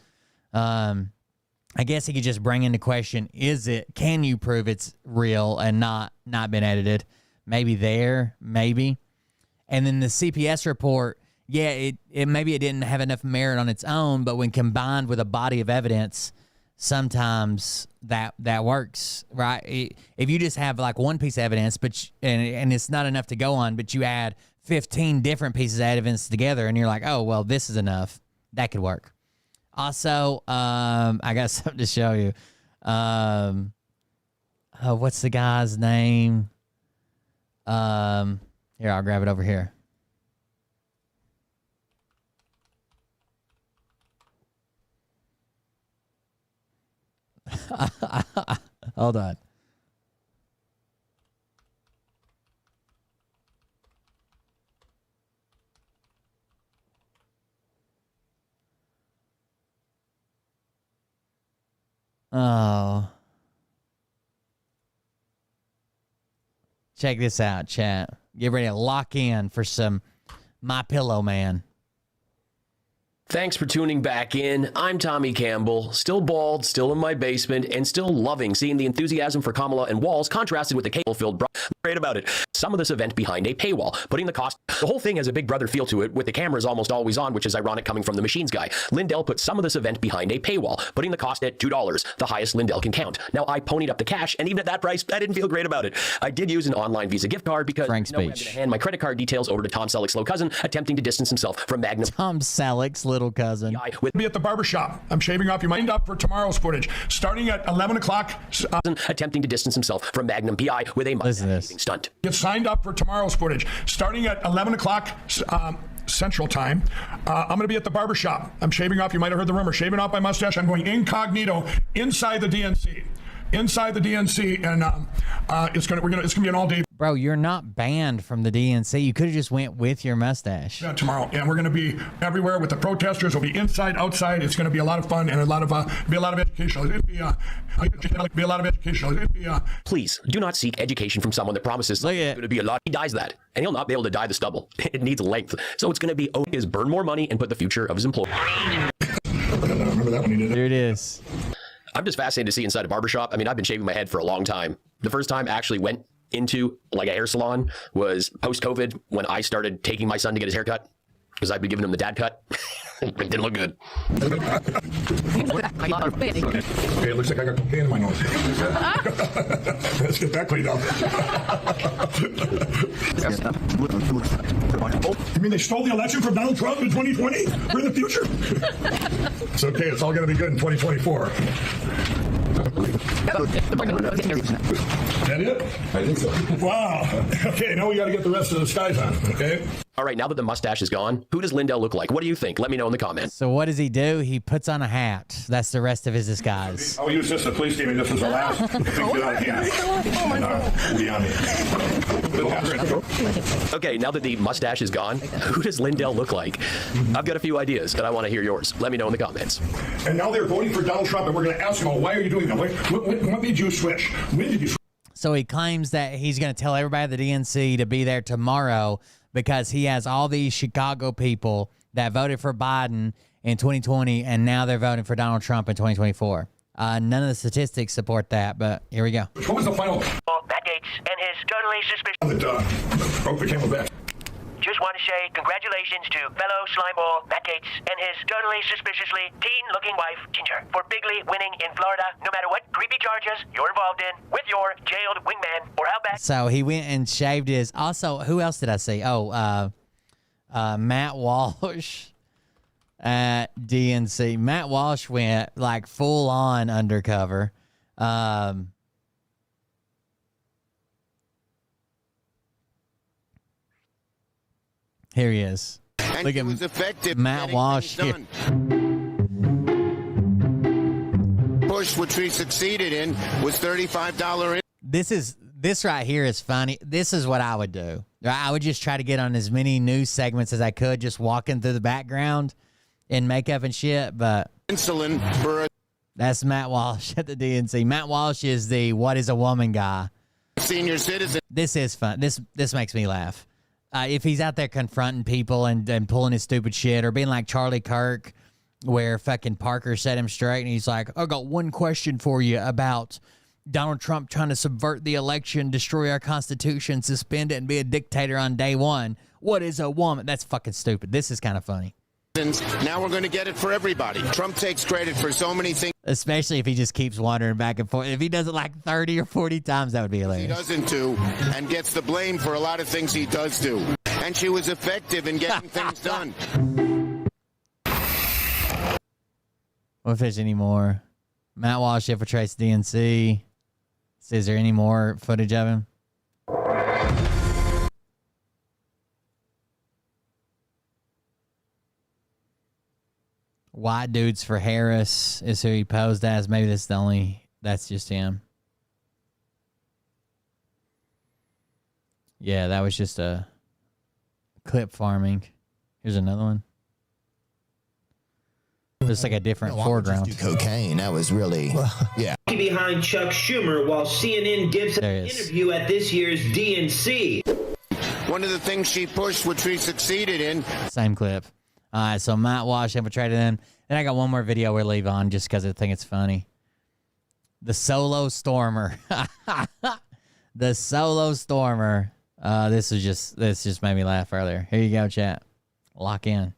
I guess he could just bring into question, can you prove it's real and not been edited? Maybe maybe. And then the CPS report, yeah, maybe it didn't have enough merit on its own, but when combined with a body of evidence, sometimes that works, right? If you just have like one piece of evidence, and it's not enough to go on, but you add 15 different pieces of evidence together, and you're like, oh well, this is enough. That could work. Also, I got something to show you. What's the guy's name? Here, I'll grab it over here. Hold on. Oh. Check this out, chat. Get ready to lock in for some My Pillow Man. Thanks for tuning back in. I'm Tommy Campbell, still bald, still in my basement, and still loving seeing the enthusiasm for Kamala and Walls contrasted with the cable-filled great about it. Some of this event behind a paywall, putting the whole thing has a Big Brother feel to it, with the cameras almost always on, which is ironic coming from the Machines guy. Lindell put some of this event behind a paywall, putting the cost at $2, the highest Lindell can count. Now, I ponied up the cash, and even at that price, I didn't feel great about it. I did use an online Visa gift card because I'm going to hand my credit card details over to Tom Selleck's little cousin, attempting to distance himself from Magnum. Tom Selleck's little cousin. Be at the barbershop. I'm shaving off. You mind up for tomorrow's footage, starting at 11 o'clock. Attempting to distance himself from Magnum PI with a mustache stunt. Get signed up for tomorrow's footage, starting at 11 o'clock Central Time. I'm going to be at the barbershop. I'm shaving off. You might have heard the rumor. Shaving off my mustache. I'm going incognito inside the DNC. Inside the DNC, and it's gonna be an all day. Bro, you're not banned from the DNC. You could have just went with your mustache. Yeah, tomorrow, and we're gonna be everywhere with the protesters. We'll be inside, outside. It's gonna be a lot of fun and a lot of educational. It'll be a lot of educational. Please do not seek education from someone that promises it's going to be a lot. He dies that, and he'll not be able to dye the stubble. It needs length, so it's going to be is burn more money and put the future of his employer. Remember that one he did. Here it is. I'm just fascinated to see inside a barbershop. I mean, I've been shaving my head for a long time. The first time I actually went into like a hair salon was post-COVID when I started taking my son to get his haircut because I'd been giving him the dad cut. It didn't look good. Okay, it looks like I got cocaine in my nose. Let's get that cleaned up. You mean they stole the election from Donald Trump in 2020? We're in the future? It's okay. It's all going to be good in 2024. That it? I think so. Wow. Okay, now we got to get the rest of the skies on, okay? All right, now that the mustache is gone, who does Lindell look like? What do you think? Let me know in the comments. So what does he do? He puts on a hat. That's the rest of his disguise. I'll use this. The police gave me this as the last thing Okay, now that the mustache is gone, who does Lindell look like? I've got a few ideas, and I want to hear yours. Let me know in the comments. And now they're voting for Donald Trump, and we're going to ask them, why are you doing that? What made you switch? When did you switch? So he claims that he's going to tell everybody at the DNC to be there tomorrow because he has all these Chicago people that voted for Biden in 2020, and now they're voting for Donald Trump in 2024. None of the statistics support that, but here we go. What was the final? Matt Gaetz and his totally suspicious. Broke the camelback. Just want to say congratulations to fellow slimeball Matt Gaetz and his totally suspiciously teen-looking wife, Ginger, for bigly winning in Florida, no matter what creepy charges you're involved in with your jailed wingman or how bad. So he went and shaved his. Also, who else did I see? Oh, Matt Walsh at DNC. Matt Walsh went like full on undercover. Here he is. And look at Matt Walsh here. Push, which we succeeded in, was $35 in. This right here is funny. This is what I would do. I would just try to get on as many news segments as I could, just walking through the background in makeup and shit. But insulin for a that's Matt Walsh at the DNC. Matt Walsh is the "What is a woman" guy. senior citizen. This is fun. This makes me laugh. If he's out there confronting people and pulling his stupid shit, or being like Charlie Kirk, where fucking Parker set him straight and he's like, I got one question for you about Donald Trump trying to subvert the election, destroy our Constitution, suspend it, and be a dictator on day one. What is a woman? That's fucking stupid. This is kind of funny. Now we're going to get it for everybody. Trump takes credit for so many things. Especially if he just keeps wandering back and forth. If he does it like 30 or 40 times, that would be hilarious. He doesn't do and gets the blame for a lot of things he does do. And she was effective in getting things done. What if there's any more? Matt Walsh infiltrates DNC. Is there any more footage of him? White dudes for Harris is who he posed as. Maybe that's just him. Yeah, that was just a clip farming. Here's another one. Looks like a different foreground. Just do cocaine. That was really, yeah. Behind Chuck Schumer while CNN gives an interview at this year's DNC. One of the things she pushed, which we succeeded in. Same clip. All right, so Matt Walsh infiltrated him. Then I got one more video we'll leave on just because I think it's funny. The solo stormer. The solo stormer. This just made me laugh earlier. Here you go, chat. Lock in.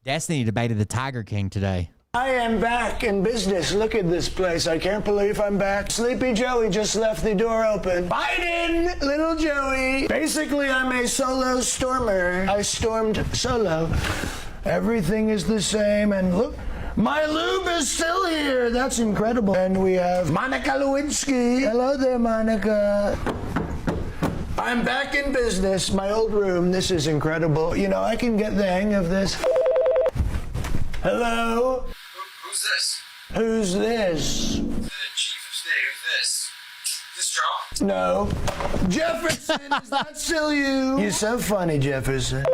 Destiny debated the Tiger King today. I am back in business. Look at this place. I can't believe I'm back. Sleepy Joey just left the door open. Biden, little Joey. Basically, I'm a solo stormer. I stormed solo. Everything is the same. And look, my lube is still here. That's incredible. And we have Monica Lewinsky. Hello there, Monica. I'm back in business. My old room. This is incredible. You know, I can get the hang of this. Hello? Who's this? Who's this? The chief of state. Who's this? Is this Trump? No. Jefferson, is that still you? You're so funny, Jefferson.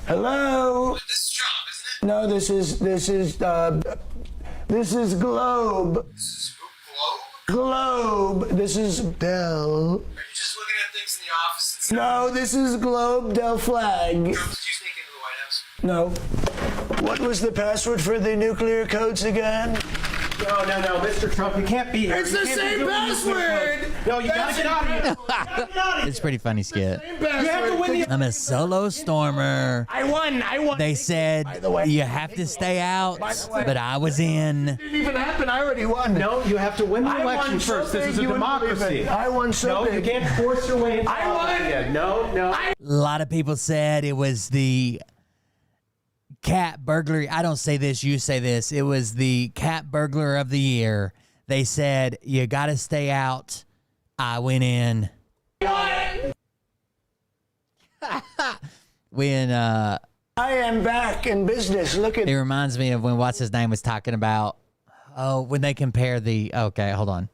Hello? This is Trump, isn't it? No, this is Globe. This is who? Globe? Globe. This is Bell. Are you just looking at things in the office? No, this is Globe Del Flag. Trump, did you sneak into the White House? No. What was the password for the nuclear codes again? No, Mr. Trump, you can't be here. It's the same password! No, you gotta get out of here. It's a pretty funny skit. You have to win the... I'm a solo stormer. I won. They said you have to stay out, but I was in. It didn't even happen. I already won. No, you have to win the election first. This is a democracy. I won so big. No, you can't force your way into office again. No. A lot of people said it was the cat burglary. I don't say this, you say this. It was the cat burglar of the year. They said, you got to stay out. I went in. When I am back in business. Look at it reminds me of when what's his name was talking about when they compare okay, hold on.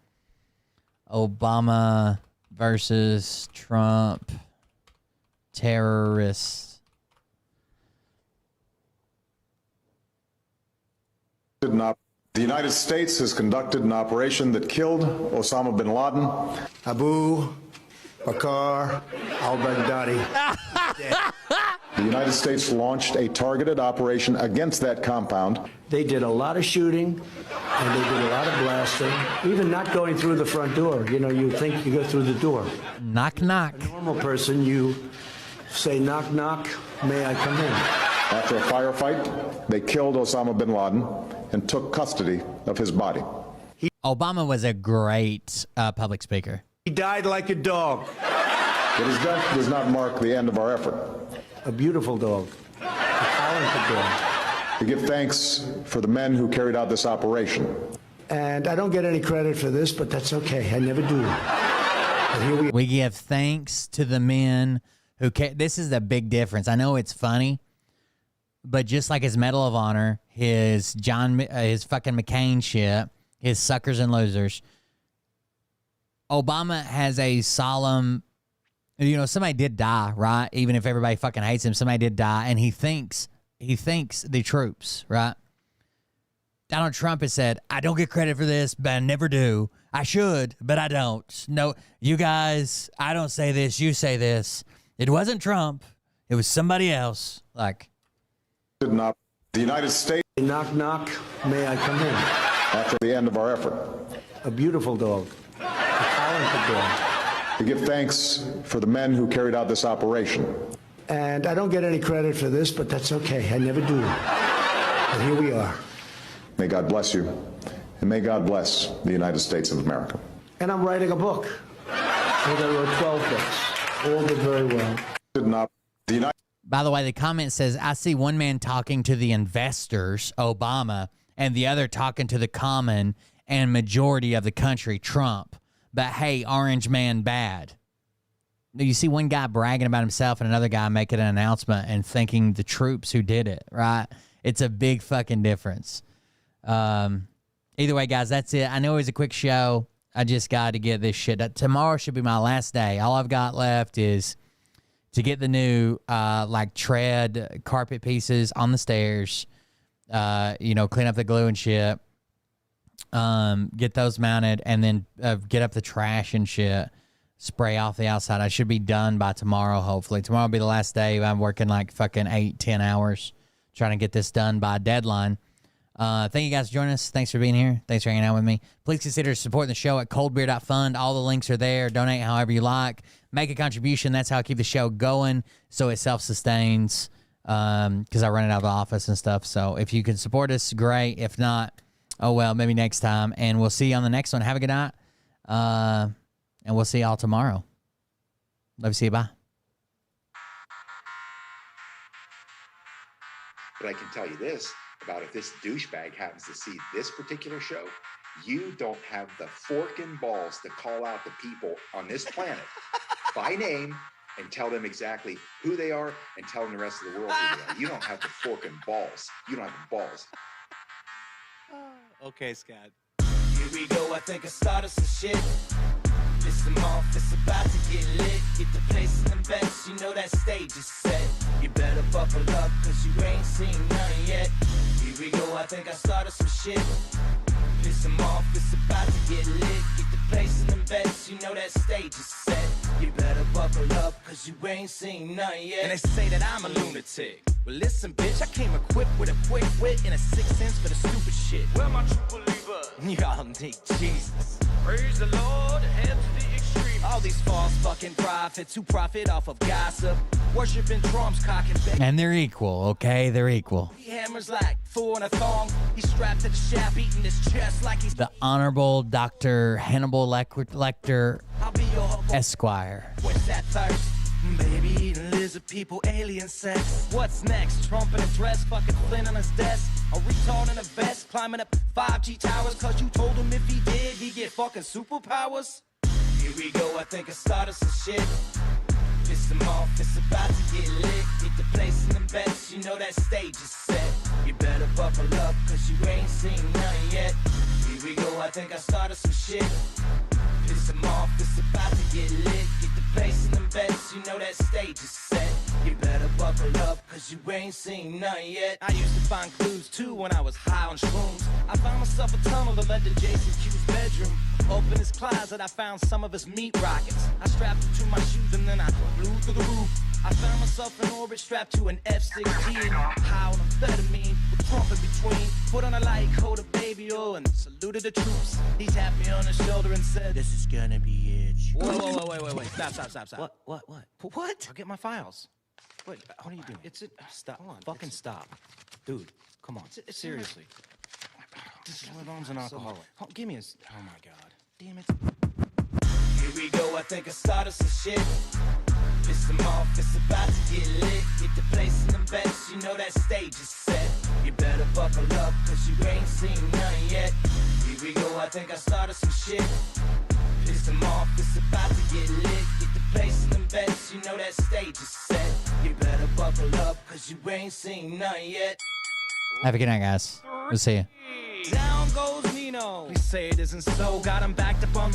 Obama versus Trump terrorists. The United States has conducted an operation that killed Osama bin Laden. Abu Bakr al-Baghdadi. The United States launched a targeted operation against that compound. They did a lot of shooting, and they did a lot of blasting, even not going through the front door. You know, you think you go through the door. Knock, knock. A normal person, you say, knock, knock, may I come in? After a firefight, they killed Osama bin Laden and took custody of his body. Obama was a great public speaker. He died like a dog. But his death does not mark the end of our effort. A beautiful dog. A talented dog. We give thanks for the men who carried out this operation. And I don't get any credit for this, but that's okay. I never do. But here we give thanks to the men who this is the big difference. I know it's funny, but just like his Medal of Honor, his fucking McCain shit, his suckers and losers, Obama has a solemn, somebody did die, right? Even if everybody fucking hates him, somebody did die, and he thinks the troops, right? Donald Trump has said, I don't get credit for this, but I never do. I should, but I don't. No, you guys, I don't say this, you say this. It wasn't Trump. It was somebody else. Like, The United States. Knock, knock. May I come in? After the end of our effort. A beautiful dog. A talented dog. To give thanks for the men who carried out this operation. And I don't get any credit for this, but that's okay. I never do. But here we are. May God bless you, and may God bless the United States of America. And I'm writing a book. I wrote 12 books. All did very well. By the way, the comment says, I see one man talking to the investors, Obama, and the other talking to the common and majority of the country, Trump. But hey, orange man bad. You see one guy bragging about himself and another guy making an announcement and thanking the troops who did it, right? It's a big fucking difference. Either way, guys, that's it. I know it was a quick show. I just got to get this shit. Tomorrow should be my last day. All I've got left is to get the new tread carpet pieces on the stairs, clean up the glue and shit, get those mounted, and then get up the trash and shit, spray off the outside. I should be done by tomorrow, hopefully. Tomorrow will be the last day. I'm working like fucking 8-10 hours trying to get this done by deadline. Thank you guys for joining us. Thanks for being here. Thanks for hanging out with me. Please consider supporting the show at coldbeer.fund. All the links are there. Donate however you like. Make a contribution. That's how I keep the show going, so it self-sustains, because I run it out of the office and stuff. So if you can support us, great. If not, oh well, maybe next time. And we'll see you on the next one. Have a good night. And we'll see y'all tomorrow. Love you. See you. Bye. But I can tell you this about if this douchebag happens to see this particular show, you don't have the forking balls to call out the people on this planet by name and tell them exactly who they are and tell them the rest of the world who they are. You don't have the forking balls. You don't have the balls. Okay, Scott. Here we go, I think I started some shit. Listen off, it's about to get lit. Get the place in the best, you know that stage is set. You better buckle up, cause you ain't seen none yet. Here we go, I think I started some shit. Piss them off, it's about to get lit. Get the place in the best, you know that stage is set. You better buckle up, cause you ain't seen none yet. And they say that I'm a lunatic. Well listen bitch, I came equipped with a quick wit and a 6th sense for the stupid shit. Where my true believers? Y'all need Jesus. Praise the Lord, head to the extreme. All these false fucking prophets who profit off of gossip, worshiping drums, cock and back. And they're equal, okay? They're equal. He hammers like Thor in a thong. He's strapped to the shaft, beating his chest like he's The Honorable Dr. Hannibal Lecter, Esquire. What's that thirst? Baby eating lizard people, alien sex. What's next? Trump in a dress, fucking Flynn on his desk. A retard in a vest, climbing up 5G towers. Cause you told him if he did, he'd get fucking superpowers. Here we go, I think I started some shit. Piss them off, it's about to get lit. Get the place in the best, you know that stage is set. You better buckle up, cause you ain't seen none yet. Here we go, I think I started some shit. Piss them off, it's about to get lit. Get the place in the best, you know that stage is set. You better buckle up, cause you ain't seen none yet. I used to find clues too when I was high on shrooms. I found myself a tunnel that led to Jason Q's bedroom. Open his closet, I found some of his meat rockets. I strapped them to my shoes and then I flew through the roof. I found myself in orbit strapped to an F-16. High on amphetamine, with Trump in between. Put on a light coat of baby oil and saluted the troops. He tapped me on the shoulder and said, "This is gonna be it." Whoa, wait. Stop. What? What? I'll get my files. Wait, what are you doing? It's it. Stop. Hold on. Fucking stop. Dude, come on. Seriously. My mom's an alcoholic. Oh, give me a... Oh, my God. Damn it. Here we go. I think I started some shit. Piss them off. It's about to get lit. Get the place in the best. You know that stage is set. You better buckle up, cause you ain't seen none yet. Here we go. I think I started some shit. Piss them off. It's about to get lit. Get the place in the best. You know that stage is set. You better buckle up, cause you ain't seen none yet. Have a good night, guys. We'll see you. Down goes Nino. Please say it isn't so. Got him backed up on the